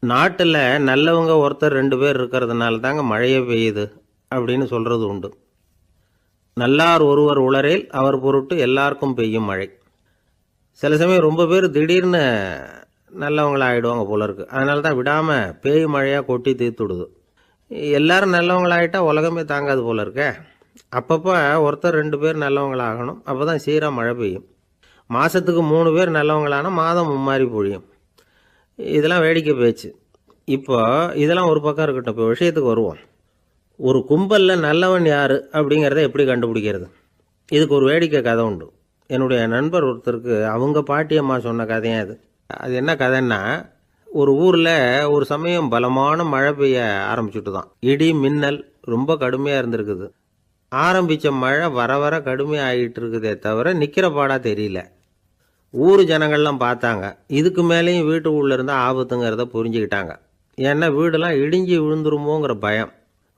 நாட்டில் நல்லவங்க ஒருத்தர் 2 பேர் இருக்கிறதுனால தாங்க மழையே பெய்யுது அப்படின்னு சொல்கிறது உண்டு. நல்லார் ஒருவர் உளரேல் அவர் பொருட்டு எல்லாருக்கும் பெய்யும் மழை. சில சமயம் ரொம்ப பேர் திடீர்னு நல்லவங்களா ஆகிடுவாங்க போல இருக்கு. அதனால தான் விடாமல் பேய் மழையாக கொட்டி தீர்த்துடுது. எல்லாரும் நல்லவங்களாகிட்டா உலகமே தாங்காது போல இருக்கே. அப்பப்போ ஒருத்தர் 2 பேர் நல்லவங்களாகணும். அப்போ தான் சீராக மழை பெய்யும். மாதத்துக்கு 3 பேர் நல்லவங்களானா மாதம் மும்மாரி பொழியும். இதெல்லாம் வேடிக்கை பேச்சு. இப்போ இதெல்லாம் ஒரு பக்கம் இருக்கட்டும். இப்போ விஷயத்துக்கு வருவோம். ஒரு கும்பலில் நல்லவன் யார் அப்படிங்கிறத எப்படி கண்டுபிடிக்கிறது? இதுக்கு ஒரு வேடிக்கை கதை உண்டு. என்னுடைய நண்பர் ஒருத்தருக்கு அவங்க பாட்டியம்மா சொன்ன கதையும் அது. அது என்ன கதைன்னா, ஒரு ஊரில் ஒரு சமயம் பலமான மழை பெய்ய ஆரம்பிச்சுட்டு தான். இடி மின்னல் ரொம்ப கடுமையாக இருந்திருக்குது. ஆரம்பித்த மழை வர வர கடுமையாக ஆகிட்டு இருக்குதே தவிர நிற்கிற பாடாக தெரியல. ஊர் ஜனங்கள்லாம் பார்த்தாங்க. இதுக்கு மேலேயும் வீட்டு உள்ளே இருந்தால் ஆபத்துங்கிறத புரிஞ்சுக்கிட்டாங்க. ஏன்னா வீடெல்லாம் இடிஞ்சு விழுந்துருமோங்கிற பயம்.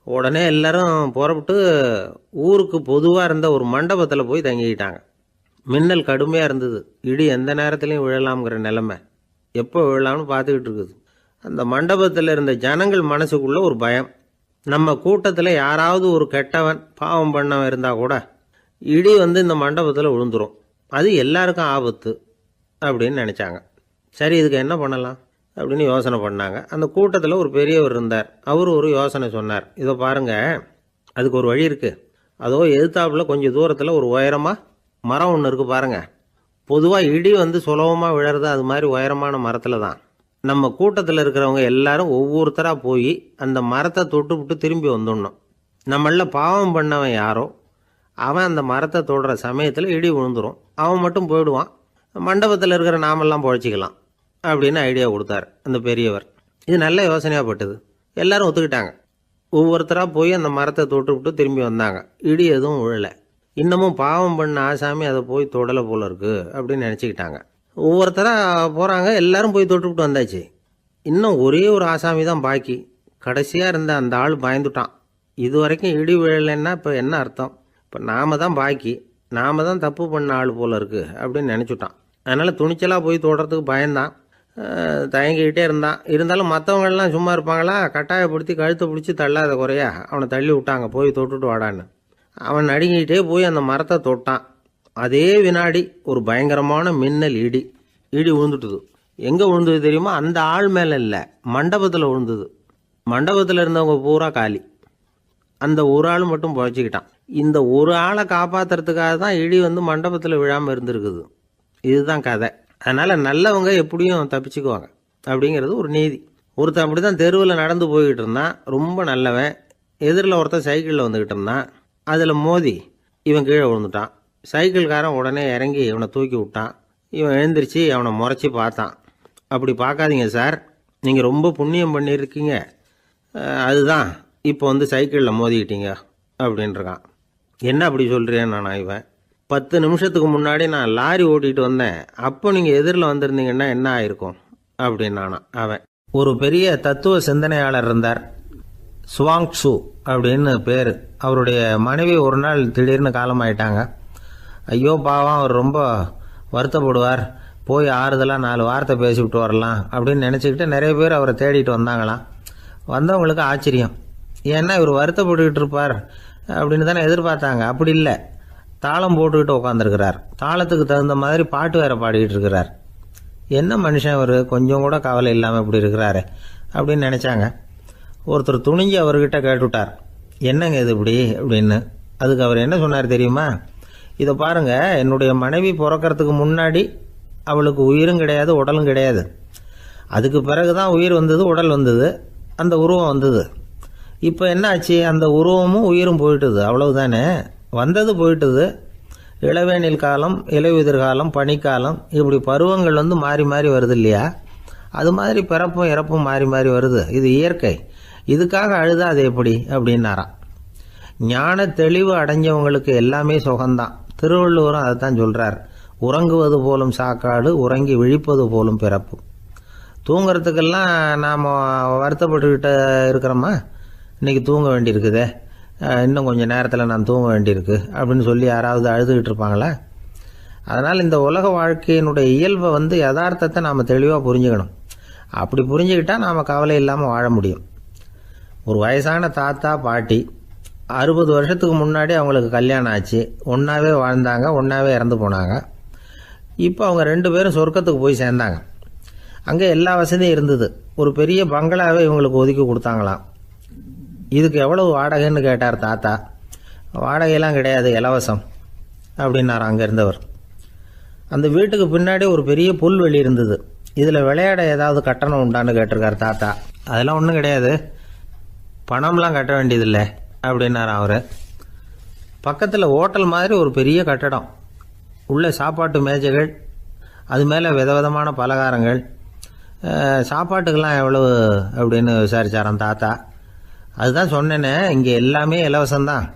உடனே எல்லாரும் புறப்பட்டு ஊருக்கு பொதுவாக இருந்த ஒரு மண்டபத்தில் போய் தங்கிக்கிட்டாங்க. மின்னல் கடுமையாக இருந்தது. இடி எந்த நேரத்துலையும் விழலாம்ங்கிற நிலைமை. எப்போ விழலாம்னு பார்த்துக்கிட்டு இருக்குது. அந்த மண்டபத்தில் இருந்த ஜனங்கள் மனசுக்குள்ளே ஒரு பயம். நம்ம கூட்டத்தில் யாராவது ஒரு கெட்டவன் பாவம் பண்ணவன் இருந்தால் கூட இடி இந்த மண்டபத்தில் விழுந்துரும். அது எல்லாருக்கும் ஆபத்து அப்படின்னு நினச்சாங்க. சரி, இதுக்கு என்ன பண்ணலாம் அப்படின்னு யோசனை பண்ணாங்க. அந்த கூட்டத்தில் ஒரு பெரியவர் இருந்தார். அவர் ஒரு யோசனை சொன்னார். இதை பாருங்க, அதுக்கு ஒரு வழி இருக்குது. அதோ எதிர்த்தாப்பில் கொஞ்சம் தூரத்தில் ஒரு உயரமாக மரம் ஒன்று இருக்குது பாருங்கள். பொதுவாக இடி சுலபமாக விழறது அது மாதிரி உயரமான மரத்தில் தான். நம்ம கூட்டத்தில் இருக்கிறவங்க எல்லாரும் ஒவ்வொருத்தராக போய் அந்த மரத்தை தொட்டு விட்டு திரும்பி வந்துடணும். நம்மள பாவம் பண்ணவன் யாரோ அவன் அந்த மரத்தை தொடுற சமயத்தில் இடி விழுந்துடும். அவன் மட்டும் போயிடுவான். மண்டபத்தில் இருக்கிற நாமெல்லாம் பொழைச்சிக்கலாம் அப்படின்னு ஐடியா கொடுத்தார் அந்த பெரியவர். இது நல்ல யோசனையாக பட்டது. எல்லாரும் ஒத்துக்கிட்டாங்க. ஒவ்வொருத்தராக போய் அந்த மரத்தை தொட்டு விட்டு திரும்பி வந்தாங்க. இடி எதுவும் விழலை. இன்னமும் பாவம் பண்ண ஆசாமி அதை போய் தொடலை போல இருக்கு அப்படின்னு நினச்சிக்கிட்டாங்க. ஒவ்வொருத்தராக போகிறாங்க. எல்லாரும் போய் தொட்டுவிட்டு வந்தாச்சு. இன்னும் ஒரே ஒரு ஆசாமி தான் பாக்கி. கடைசியாக இருந்த அந்த ஆள் பயந்துட்டான். இது வரைக்கும் இடி விழலைன்னா இப்போ என்ன அர்த்தம்? இப்போ நாம தான் பாக்கி, நாம தான் தப்பு பண்ண ஆள் போல இருக்கு அப்படின்னு நினச்சிட்டான். அதனால் துணிச்சலாக போய் தொடுறதுக்கு பயந்தான். தயங்கிக்கிட்டே இருந்தான். இருந்தாலும் மற்றவங்கள்லாம் சும்மா இருப்பாங்களா? கட்டாயப்படுத்தி கழுத்தை பிடிச்சி தள்ளாத குறையா அவனை தள்ளி விட்டாங்க. போய் தொட்டுட்டு வாடான்னு. அவன் நடுங்கிக்கிட்டே போய் அந்த மரத்தை தொட்டான். அதே வினாடி ஒரு பயங்கரமான மின்னல் இடி விழுந்துட்டுது. எங்கே விழுந்தது தெரியுமா? அந்த ஆள் மேலே இல்லை, மண்டபத்தில் விழுந்தது. மண்டபத்தில் இருந்தவங்க பூரா காலி. அந்த ஒரு ஆள் மட்டும் பொழைச்சிக்கிட்டான். இந்த ஒரு ஆளை காப்பாற்றுறதுக்காக தான் இடி மண்டபத்தில் விழாமல் இருந்திருக்குது. இதுதான் கதை. அதனால் நல்லவங்க எப்படியும் தப்பிச்சுக்குவாங்க அப்படிங்கிறது ஒரு நீதி. ஒருத்தன் அப்படி தான் தெருவில் நடந்து போய்கிட்டு இருந்தான். ரொம்ப நல்லவன். எதிரில் ஒருத்தன் சைக்கிளில் வந்துக்கிட்டு இருந்தான். அதில் மோதி இவன் கீழே விழுந்துட்டான். சைக்கிள்காரன் உடனே இறங்கி இவனை தூக்கி விட்டான். இவன் எழுந்திரிச்சு அவனை முறைச்சி பார்த்தான். அப்படி பார்க்காதீங்க சார், நீங்கள் ரொம்ப புண்ணியம் பண்ணியிருக்கீங்க, அதுதான் இப்போ சைக்கிளில் மோதிக்கிட்டீங்க அப்படின்றான். என்ன அப்படி சொல்கிறேன் நான்? இவன் 10 நிமிஷத்துக்கு முன்னாடி நான் லாரி ஓட்டிகிட்டு வந்தேன், அப்போ நீங்கள் எதிரில் வந்திருந்தீங்கன்னா என்ன ஆயிருக்கும் அப்படின்னானா அவன். ஒரு பெரிய தத்துவ சிந்தனையாளர் இருந்தார், சுவாங் ட்சு அப்படின்னு பேர். அவருடைய மனைவி ஒரு நாள் திடீர்னு காலமாயிட்டாங்க. ஐயோ பாவம், அவர் ரொம்ப வருத்தப்படுவார், போய் ஆறுதலாக 4 வார்த்தை பேசிவிட்டு வரலாம் அப்படின்னு நினச்சிக்கிட்டு நிறைய பேர் அவரை தேடிட்டு வந்தாங்களாம். வந்தவங்களுக்கு ஆச்சரியம். ஏன்னா இவர் வருத்தப்பட்டுக்கிட்டு இருப்பார் அப்படின்னு தானே எதிர்பார்த்தாங்க. அப்படி இல்லை, தாளம் போட்டுக்கிட்டு உட்காந்துருக்கிறார். தாளத்துக்கு தகுந்த மாதிரி பாட்டு வேற பாடிக்கிட்டு இருக்கிறார். என்ன மனுஷன் இவர், கொஞ்சம் கூட கவலை இல்லாமல் இப்படி இருக்கிறாரு அப்படின்னு நினச்சாங்க. ஒருத்தர் துணிஞ்சு அவர்கிட்ட கேட்டுவிட்டார், என்னங்க இது இப்படி அப்படின்னு. அதுக்கு அவர் என்ன சொன்னார் தெரியுமா? இதை பாருங்க, என்னுடைய மனைவி பிறக்கிறதுக்கு முன்னாடி அவளுக்கு உயிரும் கிடையாது, உடலும் கிடையாது. அதுக்கு பிறகு தான் உயிர் வந்தது, உடல் வந்தது, அந்த உருவம் வந்தது. இப்போ என்ன ஆச்சு? அந்த உருவமும் உயிரும் போயிட்டுது, அவ்வளவுதானே. வந்தது போயிட்டுது. இளவேனில் காலம், இலையுதிர் காலம், பனிக்காலம், இப்படி பருவங்கள் மாறி மாறி வருது இல்லையா? அது மாதிரி பிறப்பும் இறப்பும் மாறி மாறி வருது. இது இயற்கை. இதுக்காக அழுதா அது எப்படி அப்படின்னாராம். ஞான தெளிவு அடைஞ்சவங்களுக்கு எல்லாமே சுகம்தான். திருவள்ளுவரும் அதை தான் சொல்கிறார், உறங்குவது போலும் சாக்காடு, உறங்கி விழிப்பது போலும் பிறப்பு. தூங்கிறதுக்கெல்லாம் நாம் வருத்தப்பட்டுக்கிட்ட இருக்கிறோமா? இன்றைக்கி தூங்க வேண்டியிருக்குதே, இன்னும் கொஞ்சம் நேரத்தில் நான் தூங்க வேண்டியிருக்கு அப்படின்னு சொல்லி யாராவது அழுதுகிட்டு இருப்பாங்களா? அதனால் இந்த உலக வாழ்க்கையினுடைய இயல்பை யதார்த்தத்தை நாம் தெளிவாக புரிஞ்சுக்கணும். அப்படி புரிஞ்சுக்கிட்டால் நாம் கவலை இல்லாமல் வாழ முடியும். ஒரு வயசான தாத்தா பாட்டி 60 வருஷத்துக்கு முன்னாடி அவங்களுக்கு கல்யாணம் ஆச்சு, ஒன்றாவே வாழ்ந்தாங்க, ஒன்றாவே இறந்து போனாங்க. இப்போ அவங்க 2 பேரும் சொர்க்கத்துக்கு போய் சேர்ந்தாங்க. அங்கே எல்லா வசதியும் இருந்தது. ஒரு பெரிய பங்களாவே இவங்களுக்கு ஒதுக்கி கொடுத்தாங்களாம். இதுக்கு எவ்வளவு வாடகைன்னு கேட்டார் தாத்தா. வாடகையெல்லாம் கிடையாது, இலவசம் அப்படின்னார் அங்கே இருந்தவர். அந்த வீட்டுக்கு பின்னாடி ஒரு பெரிய புல்வெளி இருந்தது. இதில் விளையாட ஏதாவது கட்டணம் உண்டான்னு கேட்டிருக்கார் தாத்தா. அதெல்லாம் ஒன்றும் கிடையாது, பணம்லாம் கட்ட வேண்டியதில்லை அப்படின்னார் அவர். பக்கத்தில் ஹோட்டல் மாதிரி ஒரு பெரிய கட்டடம், உள்ள சாப்பாட்டு மேஜைகள், அது மேலே விதவிதமான பலகாரங்கள். சாப்பாட்டுக்கெல்லாம் எவ்வளவு அப்படின்னு விசாரிச்சாராம் தாத்தா. அதுதான் சொன்னேனே, இங்கே எல்லாமே இலவசம்தான்,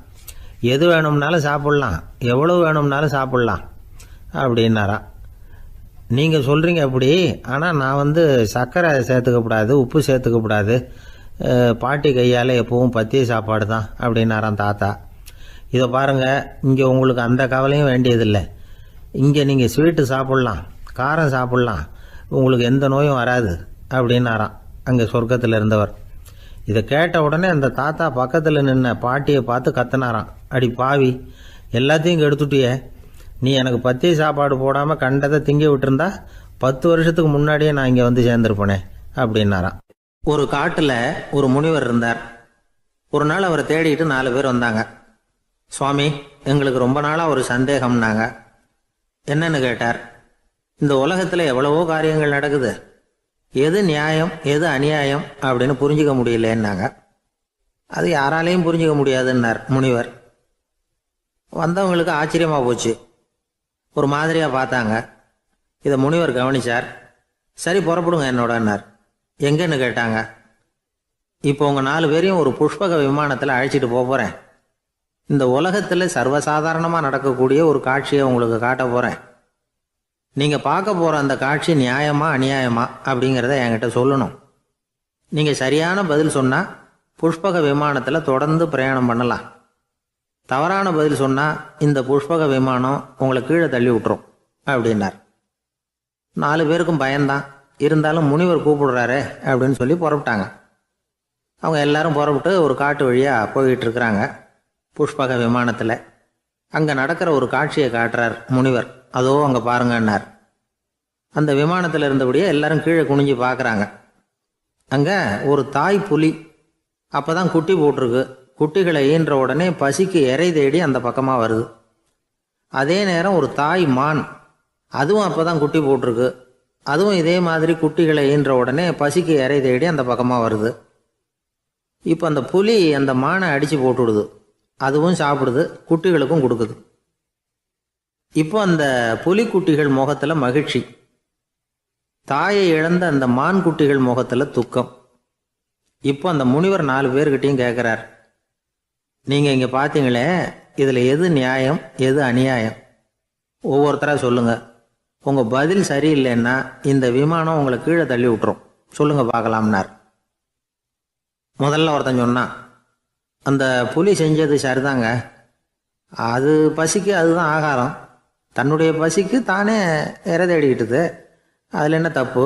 எது வேணும்னாலும் சாப்பிட்லாம், எவ்வளவு வேணும்னாலும் சாப்பிட்லாம் அப்படின்னாராம். நீங்கள் சொல்கிறீங்க அப்படி, ஆனால் நான் சர்க்கரை சேர்த்துக்கக்கூடாது, உப்பு சேர்த்துக்கக்கூடாது, பாட்டி கையால் எப்பவும் பத்திய சாப்பாடு தான் அப்படின்னாராம் தாத்தா. இதை பாருங்கள், இங்கே உங்களுக்கு அந்த கவலையும் வேண்டியதில்லை. இங்கே நீங்கள் ஸ்வீட்டு சாப்பிட்லாம், காரம் சாப்பிட்லாம், உங்களுக்கு எந்த நோயும் வராது அப்படின்னாராம் அங்கே சொர்க்கத்தில் இருந்தவர். இதை கேட்ட உடனே அந்த தாத்தா பக்கத்தில் நின்ன பாட்டியை பார்த்து கத்தினாராம். அடி பாவி, எல்லாத்தையும் கெடுத்துட்டியே, நீ எனக்கு பத்திய சாப்பாடு போடாமல் கண்டதை திங்க விட்டுருந்தா 10 வருஷத்துக்கு முன்னாடியே நான் இங்கே சேர்ந்துருப்பேனே அப்படின்னாராம். ஒரு காட்டில் ஒரு முனிவர் இருந்தார். ஒரு நாள் அவரை தேடிட்டு 4 பேர் வந்தாங்க. சுவாமி, எங்களுக்கு ரொம்ப நாளாக ஒரு சந்தேகம்னாங்க. என்னன்னு கேட்டார். இந்த உலகத்தில் எவ்வளவோ காரியங்கள் நடக்குது, எது நியாயம் எது அநியாயம் அப்படின்னு புரிஞ்சிக்க முடியலன்னாங்க. அது யாராலையும் புரிஞ்சிக்க முடியாதுன்னார் முனிவர். வந்தவங்களுக்கு ஆச்சரியமாக போச்சு, ஒரு மாதிரியாக பார்த்தாங்க. இதை முனிவர் கவனிச்சார். சரி புறப்படுங்க என்னோடன்னார். எங்கன்னு கேட்டாங்க. இப்போ உங்கள் 4 பேரையும் ஒரு புஷ்பக விமானத்தில் அழைச்சிட்டு போகிறேன். இந்த உலகத்தில் சர்வசாதாரணமாக நடக்கக்கூடிய ஒரு காட்சியை உங்களுக்கு காட்ட போகிறேன். நீங்கள் பார்க்க போகிற அந்த காட்சி நியாயமா அநியாயமா அப்படிங்கிறத என்கிட்ட சொல்லணும். நீங்கள் சரியான பதில் சொன்னால் புஷ்பக விமானத்தில் தொடர்ந்து பிரயாணம் பண்ணலாம். தவறான பதில் சொன்னால் இந்த புஷ்பக விமானம் உங்களை கீழே தள்ளி விட்டுரும் அப்படின்னார். 4 பேருக்கும் பயந்தான். இருந்தாலும் முனிவர் கூப்பிடுறாரு அப்படின்னு சொல்லி புறப்பட்டாங்க. அவங்க எல்லாரும் புறப்பட்டு ஒரு காட்டு வழியாக போய்கிட்டு இருக்கிறாங்க புஷ்பக விமானத்தில். அங்கே நடக்கிற ஒரு காட்சியை காட்டுறார் முனிவர். அதோ அங்கே பாருங்கன்னார். அந்த விமானத்தில் இருந்தபடியே எல்லாரும் கீழே குனிஞ்சு பார்க்குறாங்க. அங்கே ஒரு தாய் புலி அப்போ தான் குட்டி போட்டிருக்கு. குட்டிகளை ஈன்ற உடனே பசிக்கு இறை தேடி அந்த பக்கமாக வருது. அதே நேரம் ஒரு தாய் மான், அதுவும் அப்போ தான் குட்டி போட்டிருக்கு. அதுவும் இதே மாதிரி குட்டிகளை ஈன்ற உடனே பசிக்கு இறை தேடி அந்த பக்கமாக வருது. இப்போ அந்த புலி அந்த மானை அடித்து போட்டுவிடுது. அதுவும் சாப்பிடுது, குட்டிகளுக்கும் கொடுக்குது. இப்போ அந்த புலிக்குட்டிகள் முகத்தில் மகிழ்ச்சி, தாயை இழந்த அந்த மான் குட்டிகள் முகத்தில் துக்கம். இப்போ அந்த முனிவர் 4 பேர்கிட்டையும் கேட்குறார், நீங்கள் இங்கே பார்த்தீங்களே, இதில் எது நியாயம் எது அநியாயம்? ஒவ்வொருத்தராக சொல்லுங்கள். உங்கள் பதில் சரியில்லைன்னா இந்த விமானம் உங்களை கீழே தள்ளி விட்டுரும், சொல்லுங்கள் பார்க்கலாம்னார். முதல்ல ஒருத்தன் சொன்னான், அந்த புலி செஞ்சது சரிதாங்க, அது பசிக்கு அதுதான் ஆகாரம், தன்னுடைய பசிக்கு தானே இறை தேடிக்கிட்டுது, அதில் என்ன தப்பு,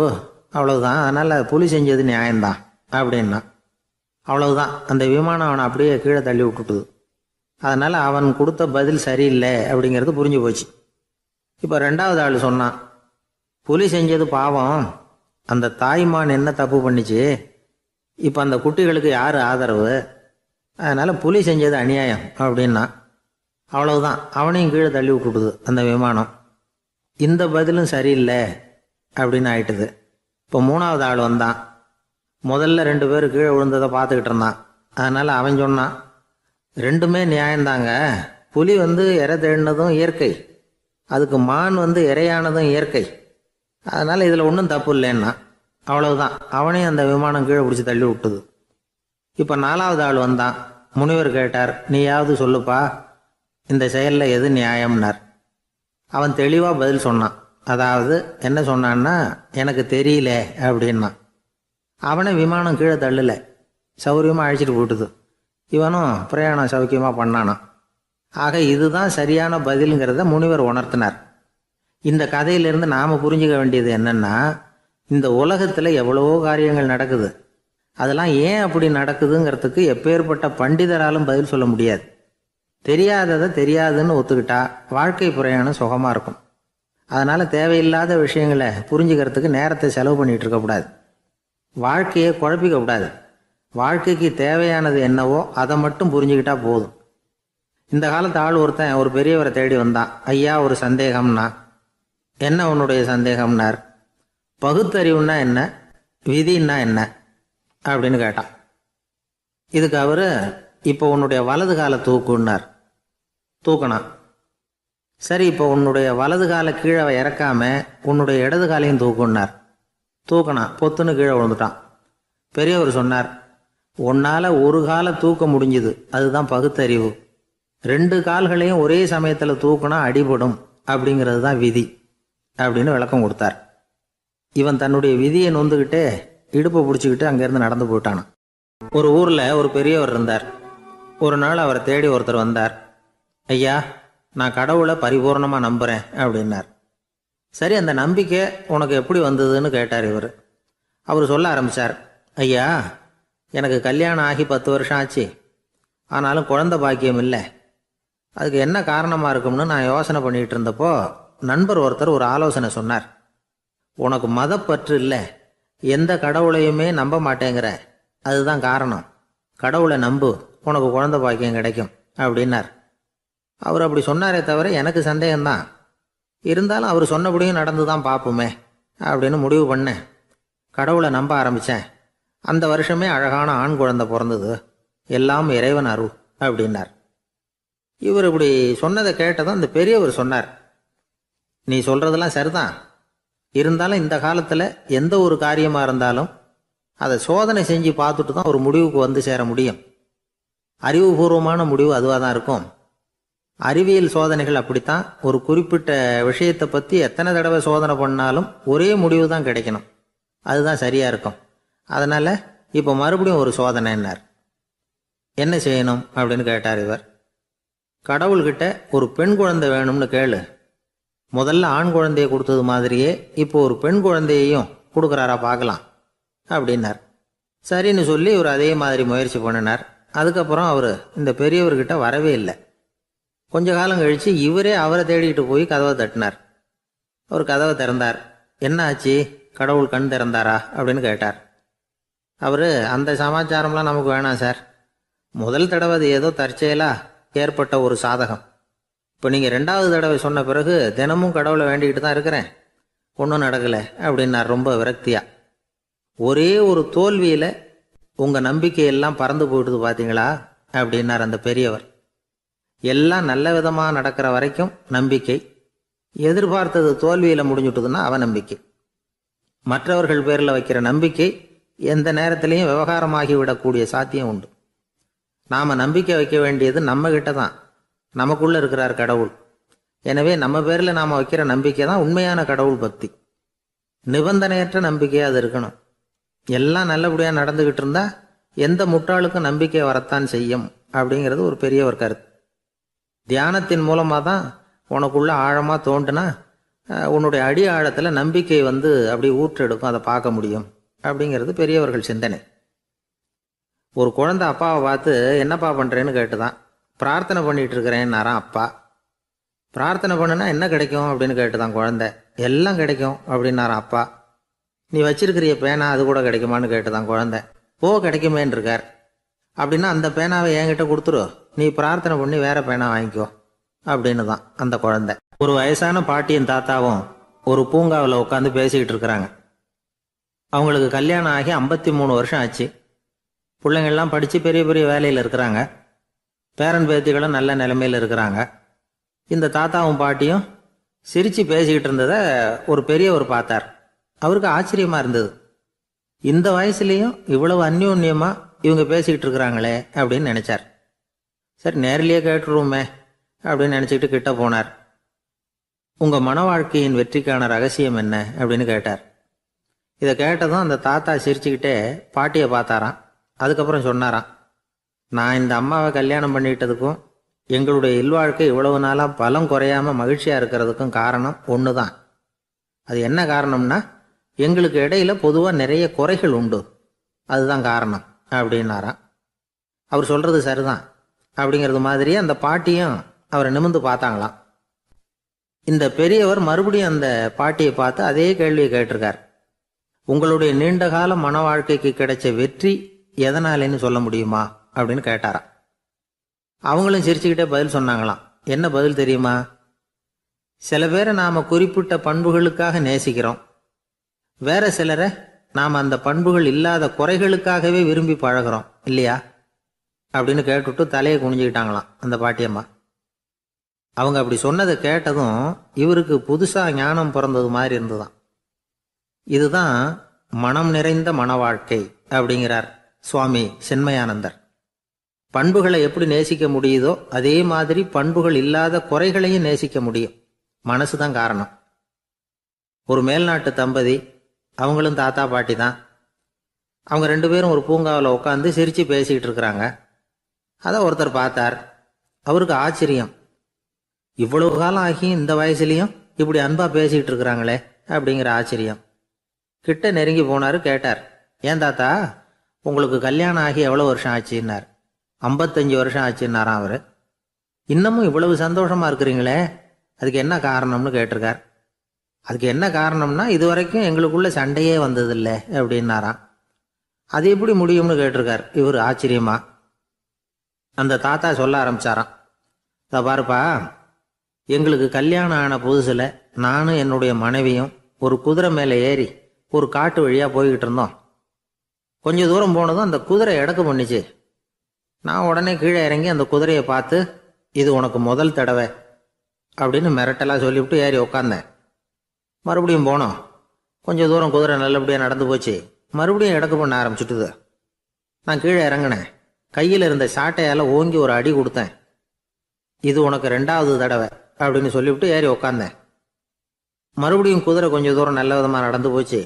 அவ்வளவுதான், அதனால் புலி செஞ்சது நியாயம்தான் அப்படின்னா. அவ்வளவுதான், அந்த விமானம் அவனை அப்படியே கீழே தள்ளி விட்டுட்டுது. அதனால் அவன் கொடுத்த பதில் சரியில்லை அப்படிங்கிறது புரிஞ்சு போச்சு. இப்போ 2வது ஆள் சொன்னான், புலி செஞ்சது பாவம், அந்த தாய்மான் என்ன தப்பு பண்ணிச்சு, இப்போ அந்த குட்டிகளுக்கு யார் ஆதரவு, அதனால் புலி செஞ்சது அநியாயம் அப்படின்னா. அவ்வளவுதான், அவனையும் கீழே தள்ளி விட்டுடுது அந்த விமானம். இந்த பதிலும் சரியில்லை அப்படின்னு ஆயிட்டுது. இப்போ 3வது ஆள் வந்தான். முதல்ல 2 பேர் கீழே விழுந்ததை பார்த்துக்கிட்டு இருந்தான். அதனால் அவன் சொன்னான், ரெண்டுமே நியாயந்தாங்க, புலி இறை தேடினதும் இயற்கை, அதுக்கு மான் இறையானதும் இயற்கை, அதனால் இதில் ஒன்றும் தப்பு இல்லைன்னா. அவ்வளவுதான், அவனையும் அந்த விமானம் கீழே பிடிச்சி தள்ளி விட்டுது. இப்போ 4வது ஆள் வந்தான். முனிவர் கேட்டார், நீயாவது சொல்லுப்பா, இந்த செயலில் எது நியாயம்னார். அவன் தெளிவாக பதில் சொன்னான். அதாவது என்ன சொன்னான்னா, எனக்கு தெரியல அப்படின்னா. அவனை விமானம் கீழே தள்ளலை, சௌரியமாக அழைச்சிட்டு போட்டுது. இவனும் பிரயாணம் சௌக்கியமாக பண்ணானான். ஆக இதுதான் சரியான பதிலுங்கிறத முனிவர் உணர்த்தினார். இந்த கதையிலிருந்து நாம் புரிஞ்சுக்க வேண்டியது என்னென்னா, இந்த உலகத்தில் எவ்வளவோ காரியங்கள் நடக்குது. அதெல்லாம் ஏன் அப்படி நடக்குதுங்கிறதுக்கு எப்பேற்பட்ட பண்டிதராலும் பதில் சொல்ல முடியாது. தெரியாததை தெரியாதுன்னு ஒத்துக்கிட்டா வாழ்க்கை பிரயாணம் சுகமாக இருக்கும். அதனால் தேவையில்லாத விஷயங்களை புரிஞ்சுக்கிறதுக்கு நேரத்தை செலவு பண்ணிகிட்டு இருக்கக்கூடாது. வாழ்க்கையை குழப்பிக்கக்கூடாது. வாழ்க்கைக்கு தேவையானது என்னவோ அதை மட்டும் புரிஞ்சுக்கிட்டா போதும். இந்த காலத்து ஆள் ஒருத்தன் ஒரு பெரியவரை தேடி வந்தான். ஐயா, ஒரு சந்தேகம்னா. என்ன உன்னுடைய சந்தேகம்னார். பகுத்தறிவுன்னா என்ன, விதின்னா என்ன அப்படின்னு கேட்டான். இதுக்கு அவர், இப்போ உன்னுடைய வலது காலை தூக்குன்னார். தூக்கினான். சரி, இப்போ உன்னுடைய வலது காலை கீழே இறக்காம உன்னுடைய இடது காலையும் தூக்குன்னார். தூக்கினான். பொத்துன்னு கீழே விழுந்துட்டான். பெரியவர் சொன்னார், உன்னால் ஒரு காலை தூக்க முடிஞ்சுது, அதுதான் பகுத்தறிவு. 2 கால்களையும் ஒரே சமயத்தில் தூக்குனா அடிபடும், அப்படிங்கிறது தான் விதி அப்படின்னு விளக்கம் கொடுத்தார். இவன் தன்னுடைய விதியை நொந்துக்கிட்டே இடுப்பை பிடிச்சிக்கிட்டு அங்கேருந்து நடந்து போயிட்டானான். ஒரு ஊரில் ஒரு பெரியவர் இருந்தார். ஒரு நாள் அவரை தேடி ஒருத்தர் வந்தார். ஐயா, நான் கடவுளை பரிபூர்ணமாக நம்புகிறேன் அப்படின்னார். சரி, அந்த நம்பிக்கை உனக்கு எப்படி வந்ததுன்னு கேட்டார் இவர். அவர் சொல்ல ஆரம்பித்தார். ஐயா, எனக்கு கல்யாணம் ஆகி 10 வருஷம் ஆச்சு. ஆனாலும் குழந்தை பாக்கியம் இல்லை. அதுக்கு என்ன காரணமாக இருக்கும்னு நான் யோசனை பண்ணிகிட்டு இருந்தப்போ நண்பர் ஒருத்தர் ஒரு ஆலோசனை சொன்னார். உனக்கு மதப்பற்று இல்லை, எந்த கடவுளையுமே நம்ப மாட்டேங்கிற, அதுதான் காரணம். கடவுளை நம்பு, உனக்கு குழந்தை பாக்கியம் கிடைக்கும் அப்படின்னார். அவர் அப்படி சொன்னாரே தவிர எனக்கு சந்தேகம்தான். இருந்தாலும் அவர் சொன்னபடியும் நடந்து தான் பார்ப்போமே அப்படின்னு முடிவு பண்ணேன். கடவுளை நம்ப ஆரம்பித்தேன். அந்த வருஷமே அழகான ஆண் குழந்தை பிறந்தது. எல்லாம் இறைவன் அருள் அப்படின்னார். இவர் இப்படி சொன்னதை கேட்டதும் அந்த பெரியவர் சொன்னார், நீ சொல்கிறதெல்லாம் சரிதான். இருந்தாலும் இந்த காலத்தில் எந்த ஒரு காரியமாக இருந்தாலும் அதை சோதனை செஞ்சு பார்த்துட்டு தான் ஒரு முடிவுக்கு வந்து சேர முடியும். அறிவுபூர்வமான முடிவு அதுவாக தான் இருக்கும். அறிவியல் சோதனைகள் அப்படித்தான். ஒரு குறிப்பிட்ட விஷயத்தை பற்றி எத்தனை தடவை சோதனை பண்ணாலும் ஒரே முடிவு தான் கிடைக்கணும். அதுதான் சரியாக இருக்கும். அதனால் இப்போ மறுபடியும் ஒரு சோதனைன்னார். என்ன செய்யணும் அப்படின்னு கேட்டார் இவர். கடவுள்கிட்ட ஒரு பெண் குழந்தை வேணும்னு கேளு. முதல்ல ஆண் குழந்தையை கொடுத்தது மாதிரியே இப்போ ஒரு பெண் குழந்தையையும் கொடுக்குறாரா பார்க்கலாம் அப்படின்னார். சரின்னு சொல்லி இவர் அதே மாதிரி முயற்சி பண்ணினார். அதுக்கப்புறம் அவர் இந்த பெரியவர்கிட்ட வரவே இல்லை. கொஞ்ச காலம் கழித்து இவரே அவரை தேடிக்கிட்டு போய் கதவை தட்டினார். அவர் கதவை திறந்தார். என்ன ஆச்சு, கடவுள் கண் திறந்தாரா அப்படின்னு கேட்டார். அவர், அந்த சமாச்சாரம்லாம் நமக்கு வேணாம் சார். முதல் தடவை அது ஏதோ தற்செயலாக ஏற்பட்ட ஒரு சாதகம். இப்போ நீங்கள் 2வது தடவை சொன்ன பிறகு தினமும் கடவுளை வேண்டிக்கிட்டு தான் இருக்கிறேன், ஒன்றும் நடக்கலை அப்படின்னார் ரொம்ப விரக்தியாக. ஒரே ஒரு தோல்வியில் உங்கள் நம்பிக்கையெல்லாம் பறந்து போயிடுது பார்த்தீங்களா அப்படின்னார் அந்த பெரியவர். எல்லாம் நல்ல விதமாக நடக்கிற வரைக்கும் நம்பிக்கை, எதிர்பார்த்தது தோல்வியில் முடிஞ்சுட்டுதுன்னா அவநம்பிக்கை. மற்றவர்கள் பேரில் வைக்கிற நம்பிக்கை எந்த நேரத்திலையும் விவகாரமாகி விடக்கூடிய சாத்தியம் உண்டு. நாம் நம்பிக்கை வைக்க வேண்டியது நம்மகிட்ட தான். நமக்குள்ளே இருக்கிறார் கடவுள். எனவே நம்ம பேரில் நாம் வைக்கிற நம்பிக்கை தான் உண்மையான கடவுள் பக்தி. நிபந்தனையற்ற நம்பிக்கையாக அது இருக்கணும். எல்லாம் நல்லபடியாக நடந்துக்கிட்டு இருந்தால் எந்த முட்டாளுக்கும் நம்பிக்கை வரத்தான் செய்யும் அப்படிங்கிறது ஒரு பெரியவர் கருத்து. தியானத்தின் மூலமாக தான் உனக்குள்ள ஆழமாக தோண்டுனா உன்னுடைய அடி ஆழத்தில் நம்பிக்கை வந்து அப்படி ஊற்றெடுக்கும், அதை பார்க்க முடியும் அப்படிங்கிறது பெரியவர்கள் சிந்தனை. ஒரு குழந்தை அப்பாவை பார்த்து என்னப்பா பண்ணுறேன்னு கேட்டுதான். பிரார்த்தனை பண்ணிகிட்டு இருக்கிறேன்னாராம் அப்பா. பிரார்த்தனை பண்ணுனா என்ன கிடைக்கும் அப்படின்னு கேட்டுதான் குழந்தை. எல்லாம் கிடைக்கும் அப்படின்னாராம் அப்பா. நீ வச்சிருக்கிறிய பேனா அது கூட கிடைக்குமான்னு கேட்டுதான் குழந்தை. கிடைக்குமேன்னு இருக்கார். அப்படின்னா அந்த பேனாவை என்கிட்ட கொடுத்துரு, நீ பிரார்த்தனை பண்ணி வேற பேனா வாங்கிக்கோ அப்படின்னு தான் அந்த குழந்தை. ஒரு வயசான பாட்டியும் தாத்தாவும் ஒரு பூங்காவில் உட்காந்து பேசிக்கிட்டு இருக்கிறாங்க. அவங்களுக்கு கல்யாணம் ஆகி 53 வருஷம் ஆச்சு. பிள்ளைங்கள்லாம் படித்து பெரிய பெரிய வேலையில் இருக்கிறாங்க. பேரன் பேத்திகளும் நல்ல நிலைமையில் இருக்கிறாங்க. இந்த தாத்தாவும் பாட்டியும் சிரித்து பேசிக்கிட்டு இருந்ததை ஒரு பெரியவர் பார்த்தார். அவருக்கு ஆச்சரியமாக இருந்தது. இந்த வயசுலேயும் இவ்வளவு அந்யோன்யமாக இவங்க பேசிக்கிட்டு இருக்கிறாங்களே அப்படின்னு நினச்சார். சரி, நேரிலேயே கேட்டுருவோமே அப்படின்னு நினச்சிக்கிட்டு கிட்ட போனார். உங்கள் மன வாழ்க்கையின் வெற்றிக்கான ரகசியம் என்ன அப்படின்னு கேட்டார். இதை கேட்டதும் அந்த தாத்தா சிரிச்சுக்கிட்டே பாட்டியை பார்த்தாராம். அதுக்கப்புறம் சொன்னாராம், நான் இந்த அம்மாவை கல்யாணம் பண்ணிக்கிட்டதுக்கும் எங்களுடைய இல்வாழ்க்கை இவ்வளவு நாளாக பலம் குறையாமல் மகிழ்ச்சியாக இருக்கிறதுக்கும் காரணம் ஒன்று தான். அது என்ன காரணம்னா, எங்களுக்கு இடையில பொதுவாக நிறைய குறைகள் உண்டு, அதுதான் காரணம் அப்படின்னாராம். அவர் சொல்றது சரிதான் அப்படிங்கிறது மாதிரி அந்த பாட்டியும் அவரை நிமிர்ந்து பார்த்தாங்களாம். இந்த பெரியவர் மறுபடியும் அந்த பாட்டியை பார்த்து அதே கேள்வியை கேட்டிருக்கார். உங்களுடைய நீண்டகால மன வாழ்க்கைக்கு கிடைச்ச வெற்றி எதனாலேன்னு சொல்ல முடியுமா அப்படின்னு கேட்டாராம். அவங்களும் சிரிச்சுக்கிட்டே பதில் சொன்னாங்களாம். என்ன பதில் தெரியுமா? சில பேரை நாம குறிப்பிட்ட பண்புகளுக்காக நேசிக்கிறோம், வேற சிலரை நாம் அந்த பண்புகள் இல்லாத குறைகளுக்காகவே விரும்பி பழகிறோம் இல்லையா அப்படின்னு கேட்டுவிட்டு தலையை குனிஞ்சுக்கிட்டாங்களாம் அந்த பாட்டியம்மா. அவங்க அப்படி சொன்னதை கேட்டதும் இவருக்கு புதுசா ஞானம் பிறந்தது மாதிரி இருந்துதான். இதுதான் மனம் நிறைந்த மன வாழ்க்கை அப்படிங்கிறார் சுவாமி சின்மயானந்தர். பண்புகளை எப்படி நேசிக்க முடியுதோ அதே மாதிரி பண்புகள் இல்லாத குறைகளையும் நேசிக்க முடியும். மனசுதான் காரணம். ஒரு மேல்நாட்டு தம்பதி, அவங்களும் தாத்தா பாட்டி தான். அவங்க 2 பேரும் ஒரு பூங்காவில் உட்காந்து சிரிச்சு பேசிக்கிட்டு இருக்கிறாங்க. அதை ஒருத்தர் பார்த்தார். அவருக்கு ஆச்சரியம், இவ்வளவு காலம் ஆகி இந்த வயசுலையும் இப்படி அன்பா பேசிக்கிட்டு இருக்கிறாங்களே அப்படிங்கிற ஆச்சரியம். கிட்ட நெருங்கி போனாரு. கேட்டார், ஏன் தாத்தா உங்களுக்கு கல்யாணம் ஆகி எவ்வளோ வருஷம் ஆச்சுன்னார். 55 வருஷம் ஆச்சுன்னாராம் அவரு. இன்னமும் இவ்வளவு சந்தோஷமா இருக்கிறீங்களே, அதுக்கு என்ன காரணம்னு கேட்டிருக்கார். அதுக்கு என்ன காரணம்னா, இதுவரைக்கும் எங்களுக்குள்ள சண்டையே வந்ததில்லை அப்படின்னாராம். அது எப்படி முடியும்னு கேட்டிருக்கார் இவர் ஆச்சரியமா. அந்த தாத்தா சொல்ல ஆரம்பிச்சாராம், பாருப்பா, எங்களுக்கு கல்யாணம் ஆன புதுசில் நானும் என்னுடைய மனைவியும் ஒரு குதிரை மேலே ஏறி ஒரு காட்டு வழியாக போய்கிட்டு இருந்தோம். கொஞ்சம் தூரம் போனதும் அந்த குதிரை எடக்கு பண்ணிச்சு. நான் உடனே கீழே இறங்கி அந்த குதிரையை பார்த்து, இது உனக்கு முதல் தடவை அப்படின்னு மிரட்டலாக சொல்லிவிட்டு ஏறி உக்காந்தேன். மறுபடியும் போனோம். கொஞ்சம் தூரம் குதிரை நல்லபடியாக நடந்து போச்சு. மறுபடியும் எடக்கு பண்ண ஆரம்பிச்சுட்டுது. நான் கீழே இறங்கினேன். கையில் இருந்த சாட்டையால் ஓங்கி ஒரு அடி கொடுத்தேன். இது உனக்கு 2வது தடவை அப்படின்னு சொல்லிவிட்டு ஏறி உக்காந்தேன். மறுபடியும் குதிரை கொஞ்சம் தூரம் நல்ல விதமாக நடந்து போச்சு.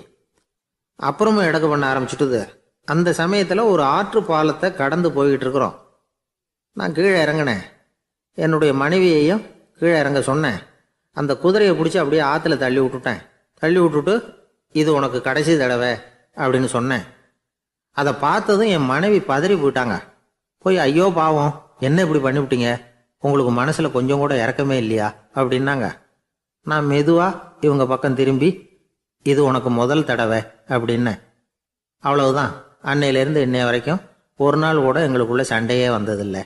அப்புறமும் எடக்கு பண்ண ஆரம்பிச்சுட்டுது. அந்த சமயத்தில் ஒரு ஆற்று பாலத்தை கடந்து போய்கிட்டு இருக்கிறோம். நான் கீழே இறங்கினேன். என்னுடைய மனைவியையும் கீழே இறங்க சொன்னேன். அந்த குதிரையை பிடிச்சி அப்படியே ஆற்றுல தள்ளி விட்டுட்டேன். தள்ளி விட்டுட்டு, இது உனக்கு கடைசி தடவை அப்படின்னு சொன்னேன். அதை பார்த்ததும் என் மனைவி பதறி போயிட்டாங்க. போய், ஐயோ பாவம், என்ன இப்படி பண்ணிவிட்டீங்க, உங்களுக்கு மனசில் கொஞ்சம் கூட இறக்கமே இல்லையா அப்படின்னாங்க. நான் மெதுவாக இவங்க பக்கம் திரும்பி, இது உனக்கு முதல் தடவை அப்படின்னேன். அவ்வளவுதான். அன்னையிலேருந்து இன்னைய வரைக்கும் ஒரு நாள் கூட எங்களுக்குள்ள சண்டையே வந்ததில்லை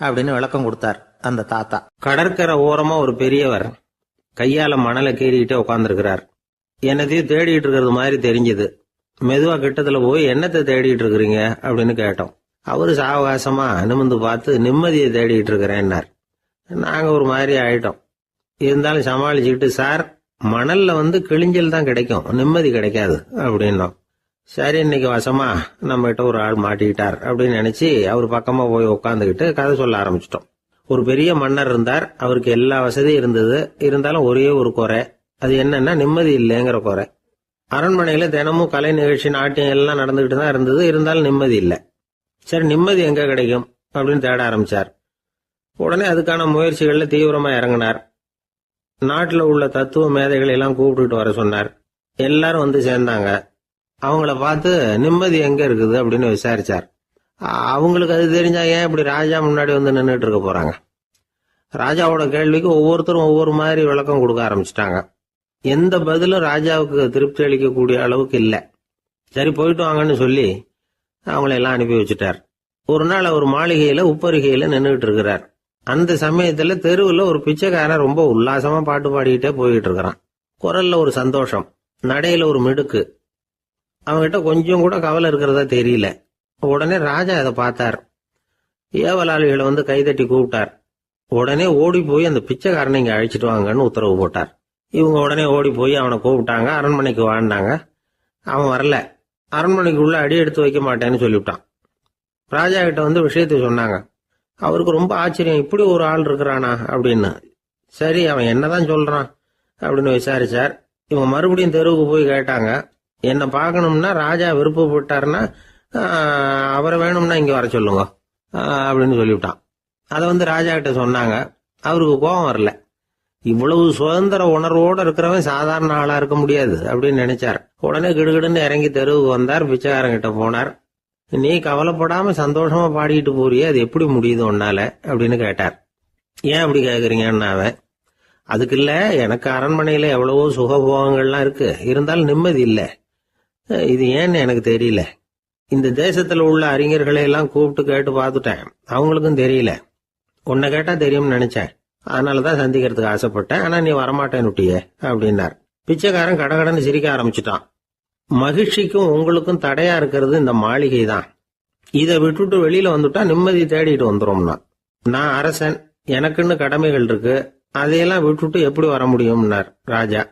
அப்படின்னு விளக்கம் கொடுத்தார் அந்த தாத்தா. கடற்கரை ஓரமா ஒரு பெரியவர் கையால மணலை கீறிக்கிட்டே உட்காந்துருக்கிறார். என்னத்தையும் தேடிட்டு இருக்கிறது மாதிரி தெரிஞ்சது. மெதுவா கிட்டத்துல போய், என்னத்தை தேடிட்டு இருக்கிறீங்க அப்படின்னு கேட்டோம். அவரு சாவகாசமா நிமிந்து பார்த்து, நிம்மதியை தேடிட்டு இருக்கிறேன்னார். நாங்க ஒரு மாதிரி ஆயிட்டோம். இருந்தாலும் சமாளிச்சுக்கிட்டு, சார், மணல்ல கிழிஞ்சல் தான் கிடைக்கும், நிம்மதி கிடைக்காது அப்படின்னோம். சரி, இன்னைக்கு வசமா நம்ம கிட்ட ஒரு ஆள் மாட்டிக்கிட்டார் அப்படின்னு நினைச்சு அவர் பக்கமா போய் உட்காந்துக்கிட்டு கதை சொல்ல ஆரம்பிச்சிட்டோம். ஒரு பெரிய மன்னர் இருந்தார். அவருக்கு எல்லா வசதியும் இருந்தது. இருந்தாலும் ஒரே ஒரு குறை. அது என்னன்னா, நிம்மதி இல்லைங்கிற குறை. அரண்மனையில தினமும் கலை நிகழ்ச்சி, நாட்டியம் எல்லாம் நடந்துகிட்டு தான் இருந்தது. இருந்தாலும் நிம்மதி இல்லை. சரி, நிம்மதி எங்க கிடைக்கும் அப்படின்னு தேட ஆரம்பிச்சார். உடனே அதுக்கான முயற்சிகள்ல தீவிரமா இறங்கினார். நாட்டில் உள்ள தத்துவ மேதைகளை எல்லாம் கூப்பிட்டுட்டு வர சொன்னார். எல்லாரும் சேர்ந்தாங்க. அவங்கள பார்த்து, நிம்மதி எங்க இருக்குது அப்படின்னு விசாரிச்சார். அவங்களுக்கு அது தெரிஞ்சா ஏன் இப்படி ராஜா முன்னாடி நின்றுட்டு இருக்க போறாங்க? ராஜாவோட கேள்விக்கு ஒவ்வொருத்தரும் ஒவ்வொரு மாதிரி விளக்கம் கொடுக்க ஆரம்பிச்சிட்டாங்க. எந்த பதிலும் ராஜாவுக்கு திருப்தி அளிக்கக்கூடிய அளவுக்கு இல்லை. சரி, போயிட்டு வாங்கன்னு சொல்லி அவங்களெல்லாம் அனுப்பி வச்சுட்டார். ஒரு நாள் அவர் மாளிகையில உப்பருகையில நின்றுட்டு இருக்கிறார். அந்த சமயத்துல தெருவில் ஒரு பிச்சைக்காரன் ரொம்ப உல்லாசமா பாட்டு பாடிக்கிட்டே போயிட்டு இருக்கிறான். குரல்ல ஒரு சந்தோஷம், நடையில ஒரு மிடுக்கு. அவங்ககிட்ட கொஞ்சம் கூட கவலை இருக்கிறதா தெரியல. உடனே ராஜா அதை பார்த்தார். ஏவலாளிகளை கைதட்டி கூப்பிட்டார். உடனே ஓடி போய் அந்த பிச்சைக்காரனை இங்க அழைச்சிட்டு வாங்கன்னு உத்தரவு போட்டார். இவங்க உடனே ஓடி போய் அவனை கூப்பிட்டாங்க. அரண்மனைக்கு வாழ்ந்தாங்க. அவன் வரல. அரண்மனைக்குள்ள அடி எடுத்து வைக்க மாட்டேன்னு சொல்லிவிட்டான். ராஜா கிட்ட விஷயத்தை சொன்னாங்க. அவருக்கு ரொம்ப ஆச்சரியம், இப்படி ஒரு ஆள் இருக்கிறானா அப்படின்னு. சரி, அவன் என்னதான் சொல்றான் அப்படின்னு விசாரிச்சார். இவங்க மறுபடியும் தெருவுக்கு போய் கேட்டாங்க. என்ன பார்க்கணும்னா, ராஜா விருப்பப்பட்டாருன்னா அவரை வேணும்னா இங்க வர சொல்லுங்க அப்படின்னு சொல்லிவிட்டான். அதை ராஜா கிட்ட சொன்னாங்க. அவருக்கு கோபம் வரல. இவ்வளவு சுதந்திர உணர்வோடு இருக்கிறவன் சாதாரண ஆளா இருக்க முடியாது அப்படின்னு நினைச்சார். உடனே கிடுகிடுன்னு இறங்கி தெருவுக்கு வந்தார். பிச்சைக்காரங்கிட்ட போனார். நீ கவலைப்படாம சந்தோஷமா பாடிட்டு போறியே, அது எப்படி முடியுது உன்னால அப்படின்னு கேட்டார். ஏன் அப்படி கேக்குறீங்கன்னு அவன், அதுக்கு இல்ல, எனக்கு அரண்மனையில எவ்வளவோ சுகபோகங்கள்லாம் இருக்கு, இருந்தாலும் நிம்மதி இல்ல. இது ஏன்னு எனக்கு தெரியல. இந்த தேசத்துல உள்ள அறிஞர்களை எல்லாம் கூப்பிட்டு கேட்டு பார்த்துட்டேன், அவங்களுக்கும் தெரியல. உன்னை கேட்டா தெரியும்னு நினைச்சேன், அதனாலதான் சந்திக்கிறதுக்கு ஆசைப்பட்டேன். ஆனா நீ வரமாட்டேன்னுட்டியே அப்படின்னார். பிச்சைக்காரன் கடகடன்னு சிரிக்க ஆரம்பிச்சுட்டான். மகிழ்ச்சிக்கும் உங்களுக்கும் தடையா இருக்கிறது இந்த மாளிகை தான். இதை விட்டுட்டு வெளியில வந்துட்டா நிம்மதி தேடிட்டு வந்துரும்னா. நான் அரசன், எனக்குன்னு கடமைகள் இருக்கு, அதையெல்லாம் விட்டுட்டு எப்படி வர முடியும்னார் ராஜா.